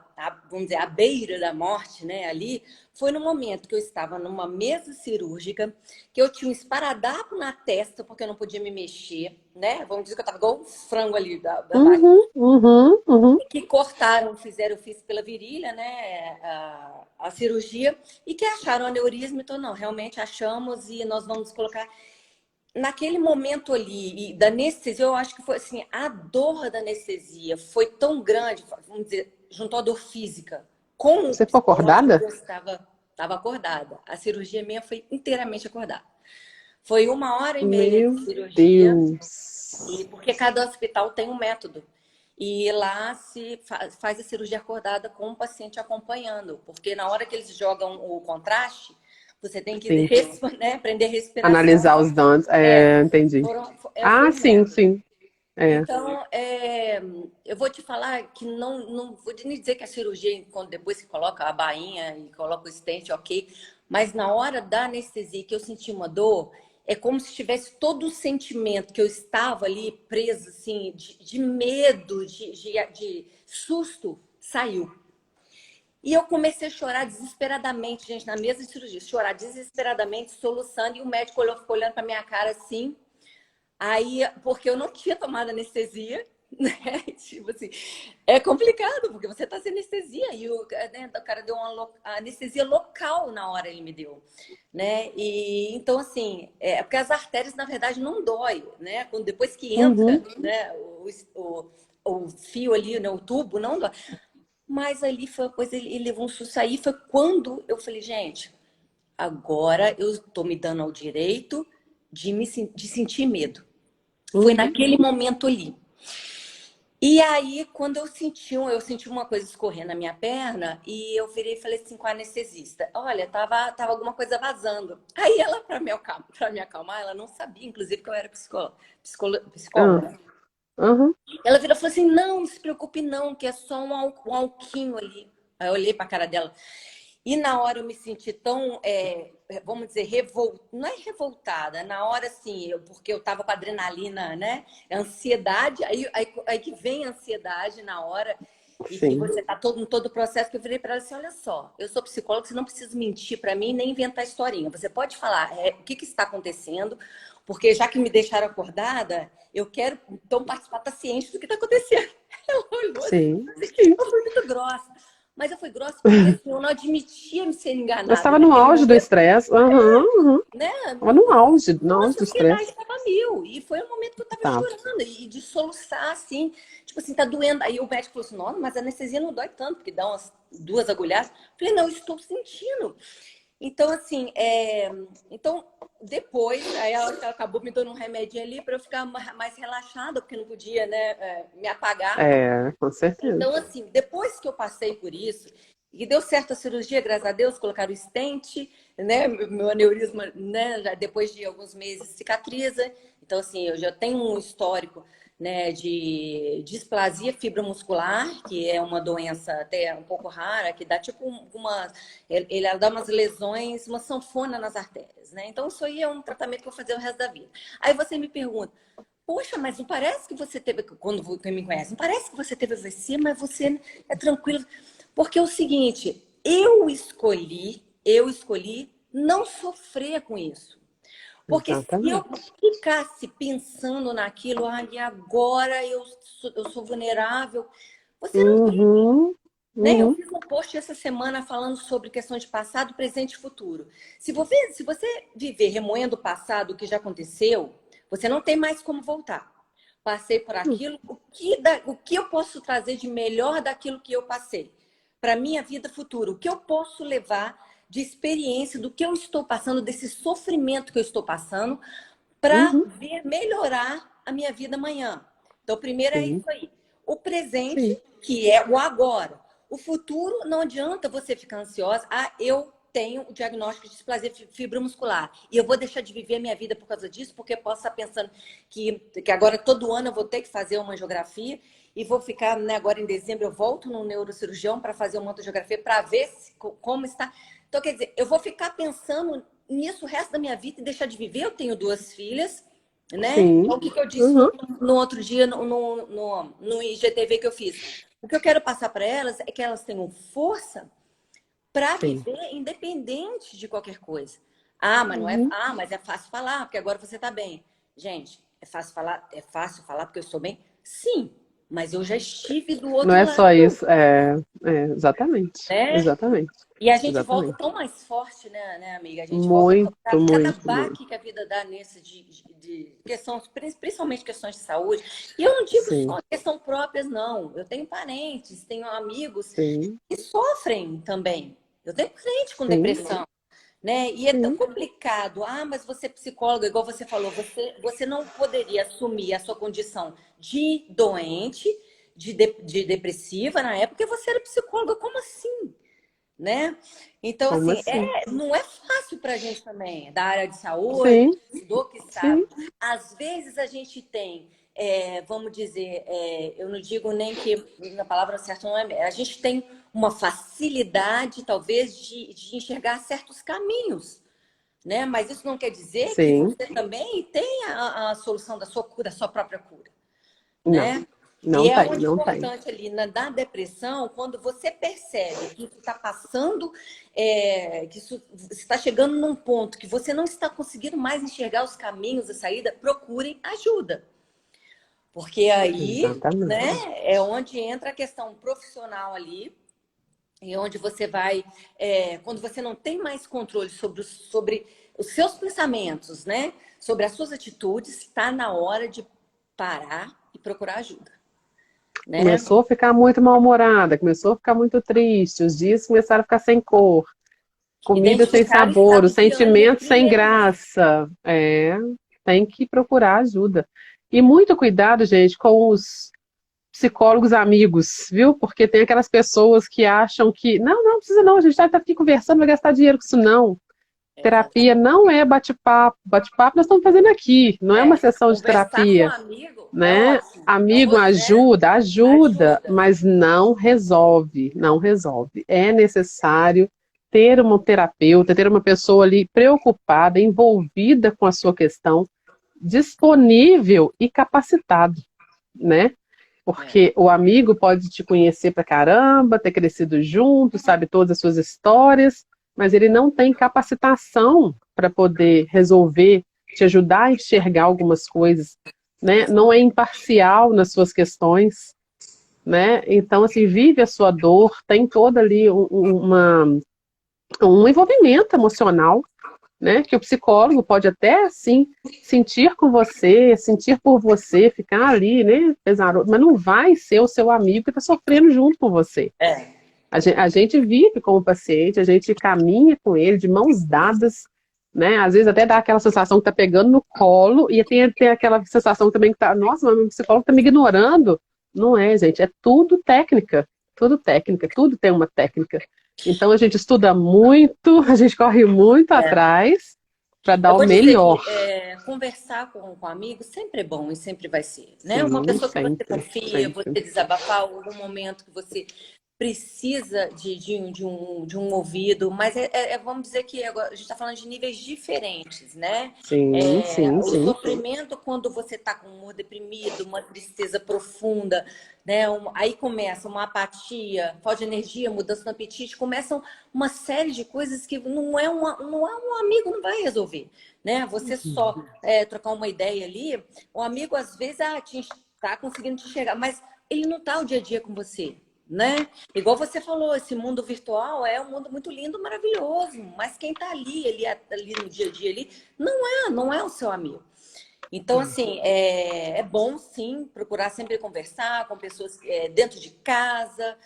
vamos dizer, à beira da morte, né, ali, foi no momento que eu estava numa mesa cirúrgica, que eu tinha um esparadrapo na testa, porque eu não podia me mexer, né, vamos dizer que eu estava igual um frango ali da barriga, Uhum, uhum, uhum. que cortaram, eu fiz pela virilha, né, a cirurgia, e que acharam aneurisma, então não, realmente achamos e nós vamos colocar naquele momento ali, e da anestesia, eu acho que foi assim, a dor da anestesia foi tão grande, vamos dizer, juntou a dor física com o Você ficou psicológico, acordada? eu estava acordada. A cirurgia minha foi inteiramente acordada. Foi 1 hora e meia de Meu cirurgia, Deus. e porque cada hospital tem um método. E lá se faz a cirurgia acordada com o paciente acompanhando, porque na hora que eles jogam o contraste, Você tem que, Sim. né, aprender a respiração. Analisar os danos. Entendi. Ah, Foi sim, método. sim. É. Então, eu vou te falar que não vou nem dizer que a cirurgia, quando depois que coloca a bainha e coloca o stent, ok. Mas na hora da anestesia, que eu senti uma dor, é como se tivesse todo o sentimento que eu estava ali preso, assim, de medo, de susto, saiu. E eu comecei a chorar desesperadamente, gente, na mesa de cirurgia, chorar desesperadamente, soluçando, e o médico ficou olhando para minha cara assim. Aí, porque eu não tinha tomado anestesia, né? Tipo assim, é complicado, porque você tá sem anestesia. E né, o cara deu uma anestesia local na hora, ele me deu, né? E então, assim, porque as artérias, na verdade, não dói, né? Quando, depois que entra, né, o fio ali, né, o tubo, não dói. Mas ali foi a coisa, ele levou um susto aí, foi quando eu falei, gente, agora eu tô me dando ao direito de sentir medo. Foi naquele momento ali. E aí, quando eu senti uma coisa escorrer na minha perna, e eu virei e falei assim com a anestesista: olha, tava alguma coisa vazando. Aí ela, para me acalmar, ela não sabia, inclusive, que eu era psicóloga. Uhum. Ela virou e falou assim: não se preocupe, não, que é só um alquinho ali. Aí eu olhei para a cara dela. E na hora eu me senti tão, vamos dizer, não é revoltada, na hora assim, porque eu estava com adrenalina, né? Ansiedade, aí que vem a ansiedade na hora, e que Sim. você está em todo o processo, que eu virei para ela assim: olha só, eu sou psicóloga, você não precisa mentir para mim nem inventar historinha. Você pode falar o que está acontecendo, porque já que me deixaram acordada, eu quero então participar, estar ciente do que está acontecendo. Ela olhou Sim. assim, Sim. eu fui muito grossa. Mas eu fui grossa porque assim, eu não admitia me ser Eu enganada estava no naquele auge do momento, estresse. Uhum. né? Estava no auge Nossa, do eu fiquei lá, estresse. estava mil. E foi um momento que eu estava Tá. chorando e de soluçar, assim, tipo assim, tá doendo. Aí o médico falou assim: nossa, mas a anestesia não dói tanto, porque dá umas 2 agulhadas. Eu falei: não, eu estou sentindo. Então, assim, então, depois, aí ela acabou me dando um remédio ali para eu ficar mais relaxada, porque não podia, né, me apagar. Com certeza. Então, assim, depois que eu passei por isso, e deu certo a cirurgia, graças a Deus, colocaram o stent, né? Meu aneurisma, né? Já depois de alguns meses cicatriza. Então, assim, eu já tenho um histórico, né, de displasia fibromuscular, que é uma doença até um pouco rara, que dá tipo ela dá umas lesões, uma sanfona nas artérias, né? Então, isso aí é um tratamento que eu vou fazer o resto da vida. Aí você me pergunta: poxa, mas não parece que você teve, quando quem me conhece, não parece que você teve AVC, mas você é tranquilo. Porque é o seguinte, eu escolhi não sofrer com isso. Porque se eu Exatamente. ficasse pensando naquilo, e agora eu sou vulnerável, você não tem, Uhum. né? Eu Uhum. fiz um post essa semana falando sobre questões de passado, presente e futuro. Se você viver remoendo o passado, o que já aconteceu, você não tem mais como voltar. Passei por aquilo, o que eu posso trazer de melhor daquilo que eu passei para minha vida futura? O que eu posso levar de experiência do que eu estou passando, desse sofrimento que eu estou passando, para Uhum. melhorar a minha vida amanhã? Então, primeiro é Sim. isso aí. O presente, Sim. que é o agora. O futuro, não adianta você ficar ansiosa. Eu tenho o diagnóstico de displasia fibromuscular e eu vou deixar de viver a minha vida por causa disso, porque eu posso estar pensando que agora todo ano eu vou ter que fazer uma angiografia e vou ficar, né, agora em dezembro eu volto no neurocirurgião para fazer uma angiografia para ver como está. Então, quer dizer, eu vou ficar pensando nisso o resto da minha vida e deixar de viver. Eu tenho 2 filhas, né? Sim. Então, o que eu disse Uhum. no outro dia no IGTV que eu fiz? O que eu quero passar para elas é que elas tenham força para Sim. viver independente de qualquer coisa. Mas não é, Uhum. mas é fácil falar, porque agora você está bem. Gente, é fácil falar porque eu estou bem? Sim, mas eu já estive do Não outro é só lado, isso. Exatamente. né? Exatamente. E a gente volta Exatamente. tão mais forte, né, amiga? A gente volta Muito, cada muito, baque muito. que a vida dá nesse de questões, principalmente questões de saúde. E eu não digo Sim. só questão próprias, não. Eu tenho parentes, tenho amigos Sim. que sofrem também. Eu tenho cliente com Sim. depressão, né? E é tão Sim. complicado. Mas você é psicóloga, igual você falou, você não poderia assumir a sua condição de doente, de depressiva na época, porque você era psicóloga. Como assim? Né? Então, Como assim, assim? não é fácil fácil para a gente também, da área de saúde, sim, do que sabe. sim, Às vezes a gente tem, vamos dizer, eu não digo nem que a palavra certa não é, a gente tem uma facilidade, talvez, de enxergar certos caminhos, né? Mas isso não quer dizer que sim. você também tem a solução da sua cura, da sua própria cura, Não, né? E não é tem, muito não tem. importante ali da depressão, quando você percebe que isso está passando, que isso está chegando num ponto que você não está conseguindo mais enxergar os caminhos de saída, procurem ajuda. Porque aí, né, Exatamente. é onde entra a questão profissional ali, e onde você vai, quando você não tem mais controle sobre os seus pensamentos, né, sobre as suas atitudes, está na hora de parar e procurar ajuda, né? Começou a ficar muito mal-humorada, começou a ficar muito triste, os dias começaram a ficar sem cor, comida sem Identificar o sabor, o estado de ânimo sentimento sem primeiro, né? graça. É, tem que procurar ajuda. E muito cuidado, gente, com os psicólogos amigos, viu? Porque tem aquelas pessoas que acham que, não precisa não, a gente tá aqui conversando, vai gastar dinheiro com isso, não. Terapia Exatamente. não é bate-papo. Bate-papo nós estamos fazendo aqui, não é uma sessão de Conversar com um terapia, amigo é né? ótimo. Então Amigo você ajuda, ajuda, ajuda. mas não resolve, não resolve. É necessário ter uma terapeuta, ter uma pessoa ali preocupada, envolvida com a sua questão, disponível e capacitado, né? É. Porque o amigo pode te conhecer pra caramba, ter crescido junto, sabe todas as suas histórias, mas ele não tem capacitação para poder resolver, te ajudar a enxergar algumas coisas, né? Não é imparcial nas suas questões, né? Então, assim, vive a sua dor, tem toda ali um envolvimento emocional, né? Que o psicólogo pode até, sim, sentir com você, sentir por você, ficar ali, né? Pesaroso, mas não vai ser o seu amigo que está sofrendo junto com você. É. A gente vive com o paciente, a gente caminha com ele de mãos dadas, né? Às vezes até dá aquela sensação que tá pegando no colo, e tem aquela sensação também que tá, nossa, mas meu psicólogo tá me ignorando. Não é, gente, é tudo técnica, tudo tem uma técnica. Então a gente estuda muito, a gente corre muito É. atrás para dar Eu o vou dizer melhor. que conversar com amigos sempre é bom e sempre vai ser, né? Uma Sim, pessoa que você sempre, confia, você sempre. desabafar algum momento que você precisa de um ouvido, mas vamos dizer que agora a gente está falando de níveis diferentes, né? Sim, sim, O sim. sofrimento quando você está com um humor deprimido, uma tristeza profunda, né? Aí começa uma apatia, falta de energia, mudança no apetite, começam uma série de coisas que não é um amigo não vai resolver, né? Você só trocar uma ideia ali, o amigo às vezes tá conseguindo te chegar, mas ele não tá o dia a dia com você, né? Igual você falou, esse mundo virtual é um mundo muito lindo, maravilhoso, mas quem tá ali no dia a dia ali, não é o seu amigo. Então, assim, é bom sim procurar sempre conversar com pessoas dentro de casa,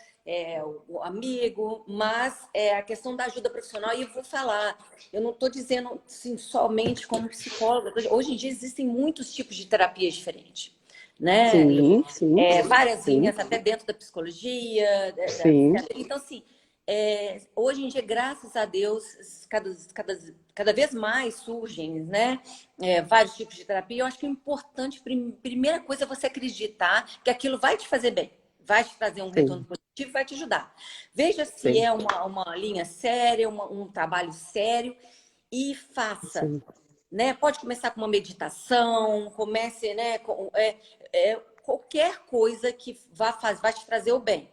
o amigo, mas a questão da ajuda profissional, e eu vou falar, eu não estou dizendo assim, somente como psicóloga, hoje em dia existem muitos tipos de terapias diferentes, né? Sim, sim, Várias sim, linhas, até dentro da psicologia, da sim, psiquiatria. Então, assim, hoje em dia, graças a Deus, cada vez mais surgem, né? Vários tipos de terapia. Eu acho que o importante, primeira coisa, é você acreditar que aquilo vai te fazer bem, vai te trazer um retorno sim, positivo, vai te ajudar. Veja se sim, é uma linha séria, um trabalho sério e faça. sim, Né? Pode começar com uma meditação, comece, né, qualquer coisa que vai te trazer o bem.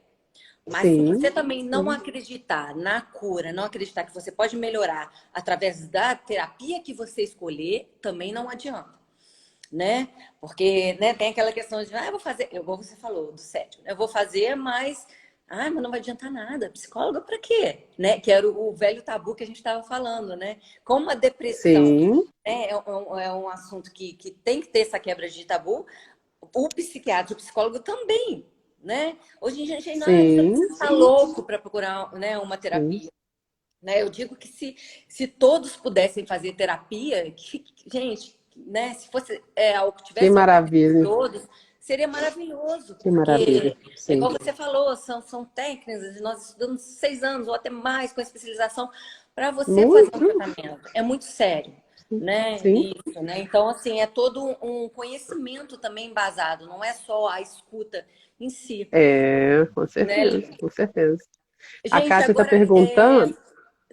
Mas se sim, você também não sim. acreditar na cura, não acreditar que você pode melhorar através da terapia que você escolher, também não adianta, né? Porque, né, tem aquela questão de, eu vou fazer, igual você falou, do cético, eu vou fazer, mas não vai adiantar nada. Psicóloga para quê? Né? Que era o velho tabu que a gente estava falando, né? Como a depressão Sim, é um assunto que tem que ter essa quebra de tabu, o psiquiatra, o psicólogo também, né? Hoje em dia, a gente não sim, precisa estar louco para procurar, né, uma sim. terapia. Né? Eu digo que se todos pudessem fazer terapia, gente, né, se fosse algo que Que tivesse ao alcance de maravilha, todos, seria maravilhoso, que maravilha. porque, Sim, igual você falou, são técnicas, nós estudamos 6 anos ou até mais com a especialização, para você fazer um Muito, tratamento. É muito sério, né? sim. Isso, né? Então, assim, é todo um conhecimento também embasado, não é só a escuta em si, Com né, certeza, Lívia? com certeza. A Gente, Kátia está agora perguntando.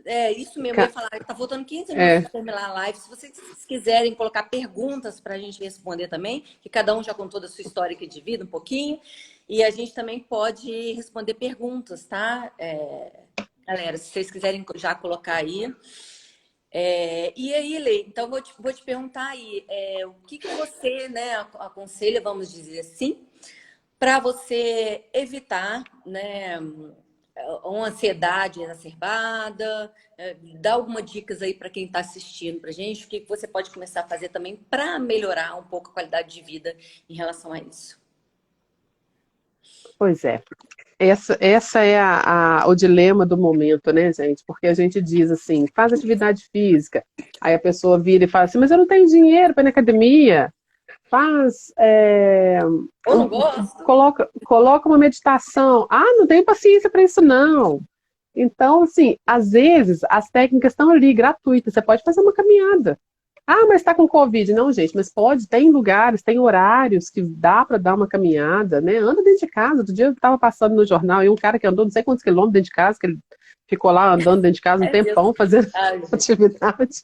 é isso mesmo, eu ia Ca- falar, tá faltando 15 minutos É, para terminar a live. Se vocês quiserem colocar perguntas para a gente responder também, que cada um já contou da sua história aqui de vida um pouquinho, e a gente também pode responder perguntas, tá? Galera, se vocês quiserem já colocar aí. E aí, Lê, então vou te perguntar aí, o que que você, né, aconselha, vamos dizer assim, para você evitar, né, uma ansiedade exacerbada, dá algumas dicas aí para quem está assistindo para gente, o que que você pode começar a fazer também para melhorar um pouco a qualidade de vida em relação a isso. pois é. Essa é o dilema do momento, né, gente? Porque a gente diz assim, faz atividade física. Aí a pessoa vira e fala assim, mas eu não tenho dinheiro para ir na academia. Faz, Ou não gosto? coloca uma meditação. Ah, não tenho paciência para isso, não. Então, assim, às vezes as técnicas estão ali, gratuitas. Você pode fazer uma caminhada. Ah, mas está com Covid. Não, gente, mas pode, tem lugares, tem horários que dá para dar uma caminhada, né? Anda dentro de casa. Outro dia eu estava passando no jornal e um cara que andou não sei quantos quilômetros dentro de casa, que ele ficou lá andando dentro de casa um É mesmo. tempão fazendo Ai, atividade,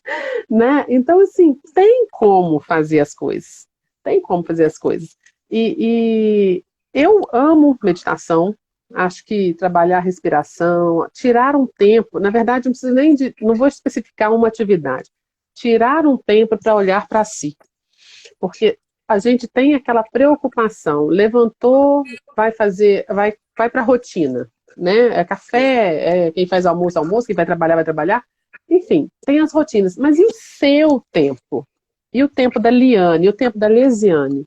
né? Então, assim, tem como fazer as coisas. Tem como fazer as coisas. E eu amo meditação. Acho que trabalhar a respiração, tirar um tempo, na verdade, não preciso nem de, não vou especificar uma atividade. Tirar um tempo para olhar para si. Porque a gente tem aquela preocupação, levantou, vai fazer, vai para a rotina, né? É café, quem faz almoço, almoço, quem vai trabalhar. Enfim, tem as rotinas. Mas e o seu tempo? E o tempo da Liane? E o tempo da Lesiane?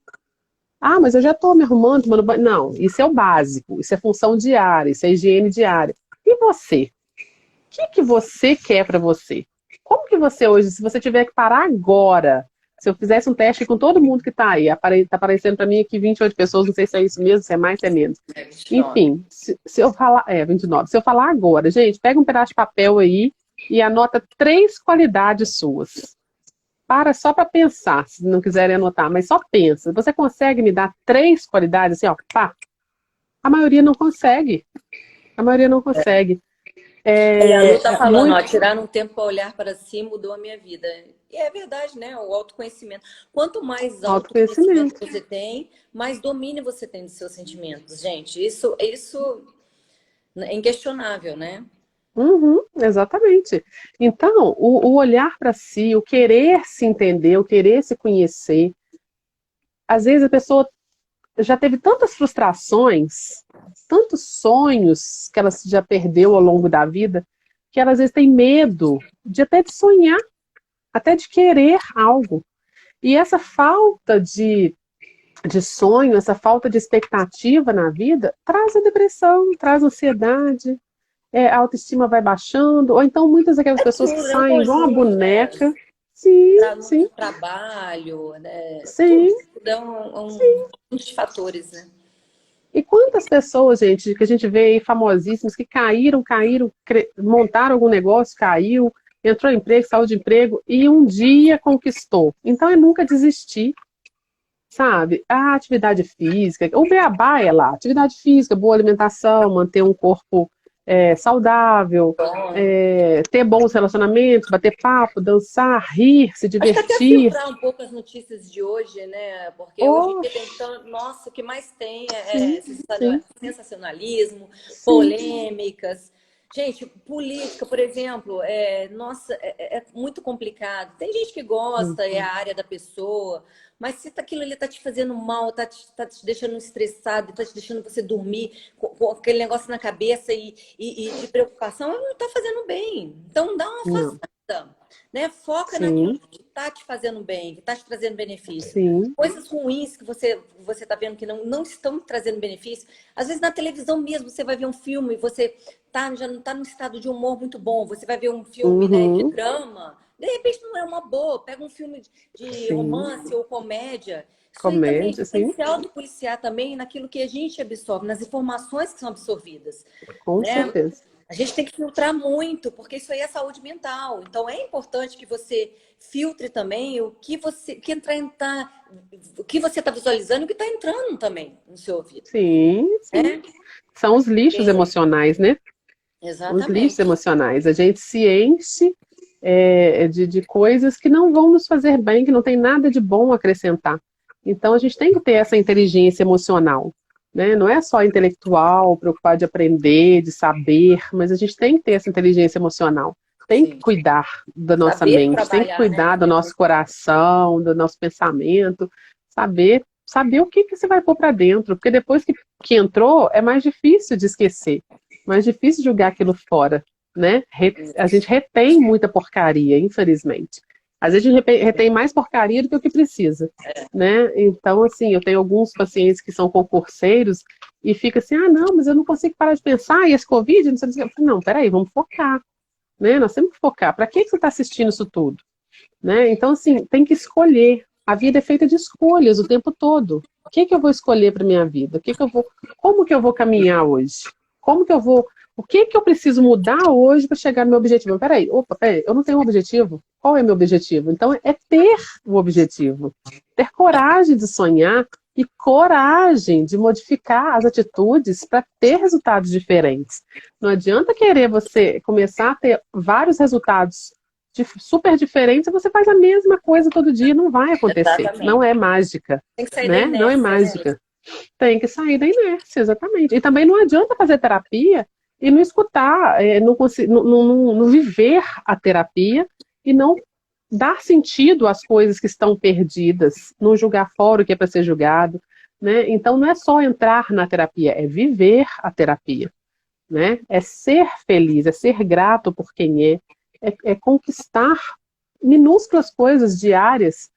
Ah, mas eu já estou me arrumando, tomando banho. Não, isso é o básico, isso é função diária, isso é higiene diária. E você? O que que você quer para você? Como que você hoje, se você tiver que parar agora, se eu fizesse um teste com todo mundo que está aí, está aparecendo para mim aqui 28 pessoas, não sei se é isso mesmo, se é mais, se é menos. 29. Enfim, se eu falar, 29, se eu falar agora, gente, pega um pedaço de papel aí e anota 3 qualidades suas. Para só para pensar, se não quiserem anotar, mas só pensa. Você consegue me dar 3 qualidades assim, ó, pá? A maioria não consegue. A maioria não consegue. E a Lu tá falando, ó, Muito tirar um tempo para olhar para si mudou a minha vida. E é verdade, né? O autoconhecimento. Quanto mais autoconhecimento autoconhecimento. você tem, mais domínio você tem dos seus sentimentos, gente. Isso é inquestionável, né? Uhum, exatamente. Então, o olhar para si, o querer se entender, o querer se conhecer, às vezes a pessoa já teve tantas frustrações, tantos sonhos que ela já perdeu ao longo da vida, que ela às vezes tem medo de até de sonhar, até de querer algo. E essa falta de sonho, essa falta de expectativa na vida, traz a depressão, traz a ansiedade, a autoestima vai baixando, ou então muitas daquelas É pessoas que tudo, é um saem igual uma conjunto, né? boneca. Sim, sim, Muito trabalho, né? sim. Tudo é um conjunto de fatores, né? E quantas pessoas, gente, que a gente vê aí famosíssimas que caíram, montaram algum negócio, caiu, entrou em emprego, saiu de emprego e um dia conquistou. Então é nunca desistir, sabe? A atividade física, o beabá é lá, atividade física, boa alimentação, manter um corpo saudável, Bom, ter bons relacionamentos, bater papo, dançar, rir, se acho que até divertir. filtrar um pouco as notícias de hoje, né? Porque hoje em dia tem Oxe, tanto. Nossa, o que mais tem é sim, sim, sensacionalismo, sim, polêmicas. Gente, política, por exemplo, nossa, é muito complicado. Tem gente que gosta, é a área da pessoa, mas se aquilo ali tá te fazendo mal, tá te deixando estressado, tá te deixando você dormir com aquele negócio na cabeça e de preocupação, não tá fazendo bem. Então dá uma não, afastada, né? Foca naquilo sim, que está te fazendo bem, que está te trazendo benefício. sim, Coisas ruins que você está vendo que não estão trazendo benefício. Às vezes na televisão mesmo, você vai ver um filme e você já não está num estado de humor muito bom. Você vai ver um filme, né, de uhum, drama. De repente não é uma boa. Pega um filme de sim, romance ou comédia. Isso aí também comédia, tem que sim, se autopoliciar também naquilo que a gente absorve, nas informações que são absorvidas, com né? certeza. A gente tem que filtrar muito, porque isso aí é saúde mental. Então é importante que você filtre também o que você está visualizando e o que está entrando também no seu ouvido, Sim, sim. né? São os lixos É, emocionais, né? Os lixos exatamente. emocionais. A gente se enche de coisas que não vão nos fazer bem, que não tem nada de bom a acrescentar. Então a gente tem que ter essa inteligência emocional, né? Não é só intelectual, preocupar de aprender, de saber, mas a gente tem que ter essa inteligência emocional. Tem que Sim. cuidar da nossa Saber mente, tem que trabalhar, né? cuidar do nosso coração, do nosso pensamento, saber o que que você vai pôr para dentro, porque depois que entrou, é mais difícil de esquecer, mais difícil de jogar aquilo fora, né? A gente retém muita porcaria, infelizmente. Às vezes a gente retém mais porcaria do que o que precisa, né? Então, assim, eu tenho alguns pacientes que são concurseiros e fica assim, ah, não, mas eu não consigo parar de pensar, e esse Covid, não sei o que. Eu falo, não, peraí, vamos focar, né? Nós temos que focar. Para que você está assistindo isso tudo? Né? Então, assim, tem que escolher. A vida é feita de escolhas o tempo todo. O que que eu vou escolher para minha vida? Como que eu vou caminhar hoje? O que que eu preciso mudar hoje para chegar no meu objetivo? Peraí, eu não tenho um objetivo. Qual é o meu objetivo? Então, é ter o objetivo. Ter coragem de sonhar e coragem de modificar as atitudes para ter resultados diferentes. Não adianta querer você começar a ter vários resultados super diferentes, você faz a mesma coisa todo dia, não vai acontecer. Não Exatamente. é mágica, Tem que sair da né? Não é inércia, né? mágica. Tem que sair da inércia, exatamente. E também não adianta fazer terapia e não escutar, não viver a terapia e não dar sentido às coisas que estão perdidas, não julgar fora o que é para ser julgado, né? Então não é só entrar na terapia, é viver a terapia, né? É ser feliz, é ser grato por quem é conquistar minúsculas coisas diárias,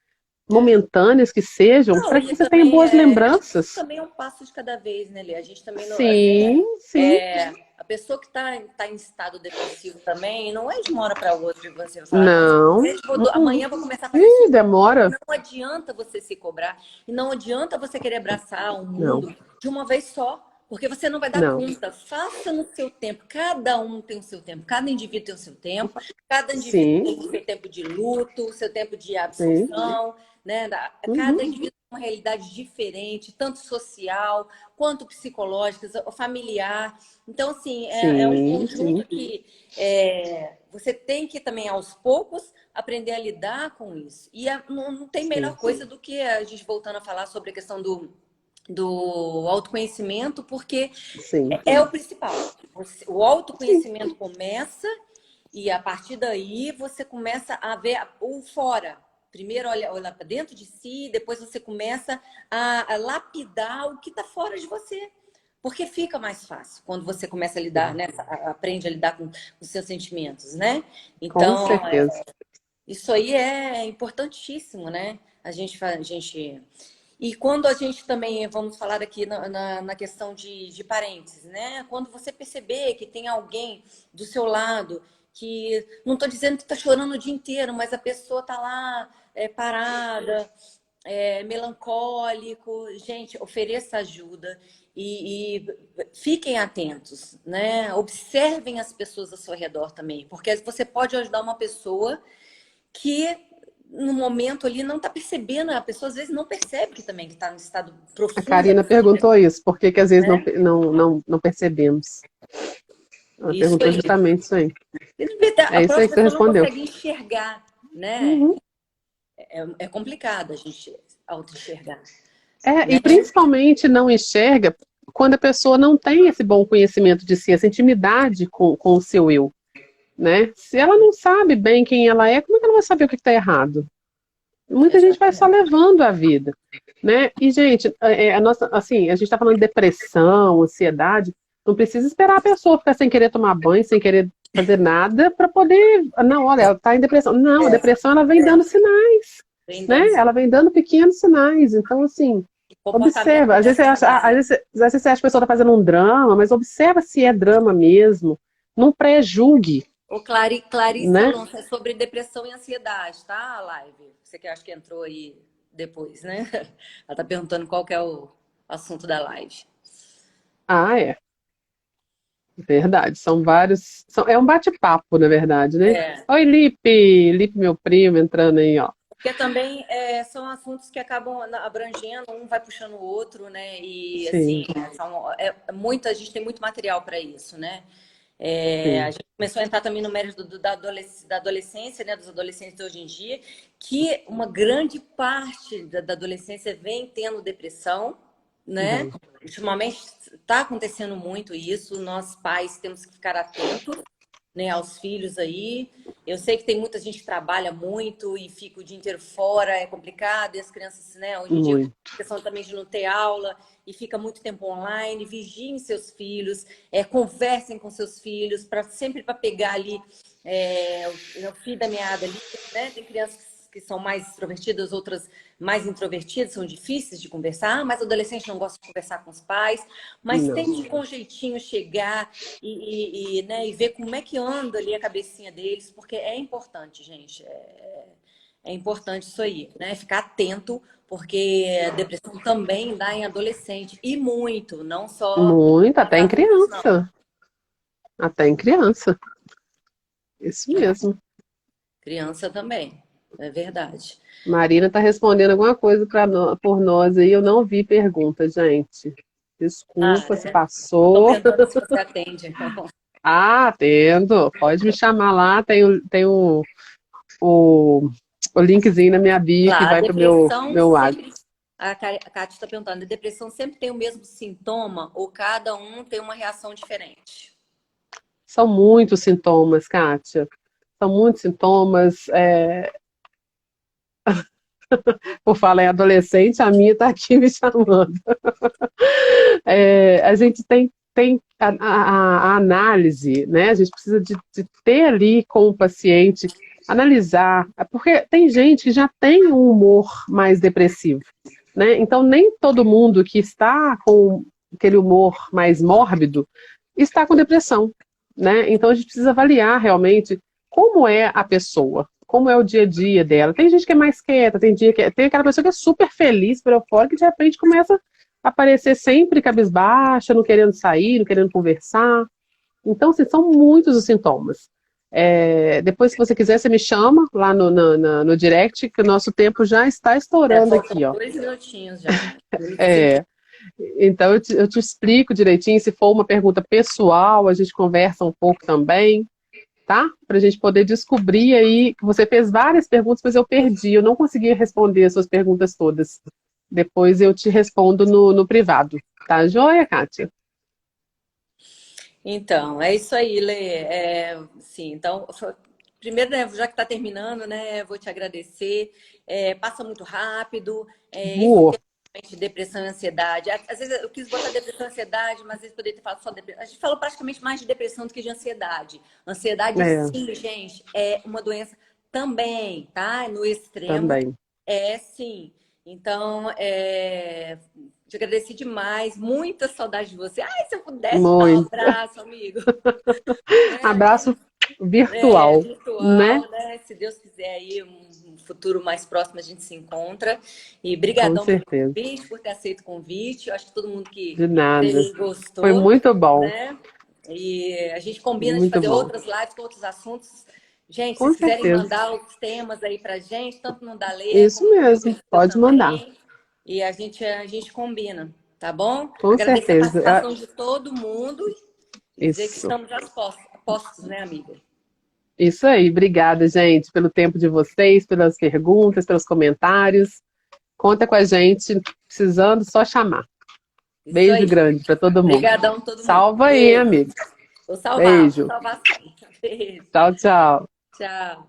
momentâneas que sejam, Não, para que e você tenha também boas acho que isso lembranças. também é um passo de cada vez, né, Lê? A gente também não, assim, Sim, sim, a pessoa que está em estado depressivo também, não é de uma hora para outra e você falar, não, não. amanhã eu vou começar a fazer isso. Ih, demora. Não adianta você se cobrar e não adianta você querer abraçar o Não, mundo de uma vez só, porque você não vai dar não. conta. Faça no seu tempo. Cada um tem o seu tempo. Cada indivíduo tem o seu tempo. Cada indivíduo Sim, tem o seu tempo de luto, o seu tempo de sim. absorção, né? Cada Uhum, indivíduo tem uma realidade diferente, tanto social quanto psicológica, familiar. Então, assim, é um sim, sim. conjunto que você tem que também, aos poucos, aprender a lidar com isso. E não tem melhor Sim, coisa do que a gente voltando a falar sobre a questão do autoconhecimento, porque sim. é o principal. O Sim. autoconhecimento começa e a partir daí você começa a ver o fora. Primeiro olha para dentro de si, depois você começa a lapidar o que está fora de você. Porque fica mais fácil quando você começa a lidar, né? Aprende a lidar com os seus sentimentos, né? Com Então, certeza. isso aí é importantíssimo, né? A gente... E quando a gente também, vamos falar aqui na questão de parentes, né? Quando você perceber que tem alguém do seu lado que, não estou dizendo que está chorando o dia inteiro, mas a pessoa está lá parada, melancólico, gente, ofereça ajuda e fiquem atentos, né? Observem as pessoas ao seu redor também, porque você pode ajudar uma pessoa que no momento ali não está percebendo, a pessoa às vezes não percebe que também está no estado A profundo, Karina perguntou isso, por que que às vezes né? não percebemos? Ela Isso perguntou aí. justamente isso aí. A É isso aí própria que você pessoa não respondeu. consegue enxergar, né? Uhum. É complicado a gente auto-enxergar, E né? principalmente não enxerga quando a pessoa não tem esse bom conhecimento de si, essa intimidade com o seu eu, né? Se ela não sabe bem quem ela é, como é que ela vai saber o que está errado? Muita gente vai só Exatamente. levando a vida, né? E, gente, assim, a gente está falando de depressão, ansiedade, não precisa esperar a pessoa ficar sem querer tomar banho, sem querer fazer nada para poder. Não, olha, ela está em depressão. Não, a depressão ela vem dando sinais, Vem né? dando Ela vem dando pequenos sinais. Então, assim, comportamento observa. Às vezes você acha, desordenado. às vezes você acha que a pessoa está fazendo um drama, mas observa se é drama mesmo. Não pré-julgue, O Clarice né? Alonso, é sobre depressão e ansiedade, tá? A live. Você que acha que entrou aí depois, né? Ela tá perguntando qual que é o assunto da live. Ah, é. Verdade, são vários. É um bate-papo, na verdade, né? É. Oi, Lipe! Lipe, meu primo, entrando aí, ó. Porque também são assuntos que acabam abrangendo, um vai puxando o outro, né? E Sim, assim, a gente tem muito material para isso, né? A sim, gente começou a entrar também no mérito da adolescência, né? Dos adolescentes de hoje em dia, que uma grande parte da adolescência vem tendo depressão, né? bem. Ultimamente está acontecendo muito isso, nós pais temos que ficar atentos, né, aos filhos aí. Eu sei que tem muita gente que trabalha muito e fica o dia inteiro fora, é complicado, e as crianças, né, hoje em dia, Muito. questão também de não ter aula e fica muito tempo online, vigiem seus filhos, conversem com seus filhos, sempre para pegar ali o fio da meada ali, né? Tem crianças que são mais extrovertidas, outras mais introvertidas, são difíceis de conversar, mas adolescente não gosta de conversar com os pais, mas Não. tem que com jeitinho chegar né, e ver como é que anda ali a cabecinha deles, porque é importante, gente. É importante isso aí, né? Ficar atento, porque a depressão também dá em adolescente, e muito, não só Muito, nos até em adultos, não. criança. Até em criança. Isso mesmo. Criança também, é verdade. Marina está respondendo alguma coisa por nós aí. Eu não vi pergunta, gente. Ah, Desculpa se estou passou. perguntando se você atende. Ah, atendo. Pode me chamar lá. O, o linkzinho na minha bio que Claro, a vai para o meu, depressão meu WhatsApp. sempre. A Kátia está perguntando, a depressão sempre tem o mesmo sintoma ou cada um tem uma reação diferente? São muitos sintomas, Kátia. São muitos sintomas. Por falar em adolescente, a minha está aqui me chamando. A gente tem a análise, né? A gente precisa de ter ali com o paciente, analisar, porque tem gente que já tem um humor mais depressivo, né? Então, nem todo mundo que está com aquele humor mais mórbido está com depressão, né? Então, a gente precisa avaliar realmente como é a pessoa, como é o dia a dia dela. Tem gente que é mais quieta, tem aquela pessoa que é super feliz, super eufórica, e de repente começa a aparecer sempre cabisbaixa, não querendo sair, não querendo conversar. Então, assim, são muitos os sintomas. Depois, se você quiser, você me chama lá no direct, que o nosso tempo já está estourando Faltam aqui, ó. 2 minutinhos já. É, então, eu te explico direitinho. Se for uma pergunta pessoal, a gente conversa um pouco também, tá? Para a gente poder descobrir aí, que você fez várias perguntas, mas eu perdi, eu não consegui responder as suas perguntas todas. Depois eu te respondo no privado. Tá joia, Kátia? Então, é isso aí, Lê. Sim, então, primeiro, né, já que está terminando, né, vou te agradecer. Passa muito rápido. Esse Voou. tema de depressão e ansiedade. Às vezes eu quis botar depressão e ansiedade, mas às vezes poderia ter falado só depressão. A gente falou praticamente mais de depressão do que de ansiedade. Ansiedade, É, sim, gente, é uma doença também, tá? No extremo, também. sim. Então, te agradeci demais, muita saudade de você. Ai, se eu pudesse te dar um Muito. abraço, amigo. Abraço virtual, né? Virtual, né? Se Deus quiser aí, um futuro mais próximo a gente se encontra. E Com brigadão pelo certeza. convite, por ter aceito o convite. Eu acho que todo mundo que De nada. fez Foi gostou, muito bom. né? E a gente combina de Muito fazer bom. outras lives com outros assuntos. Gente, se Com vocês quiserem certeza. mandar os temas aí pra gente, tanto no Dalê Isso como no meu mesmo. perfil Pode mandar. também. E a gente combina, tá bom? Com Agradecer a certeza. participação de todo mundo e dizer que Isso. estamos já postos, né, amiga? Isso aí. Obrigada, gente, pelo tempo de vocês, pelas perguntas, pelos comentários. Conta com a gente. Precisando, só chamar. Isso Beijo aí. grande para todo mundo. Obrigadão a todo mundo. Salva aí, hein, Beijo. amigo. Vou salvar Beijo. sim. Beijo. Tchau, tchau. Tchau.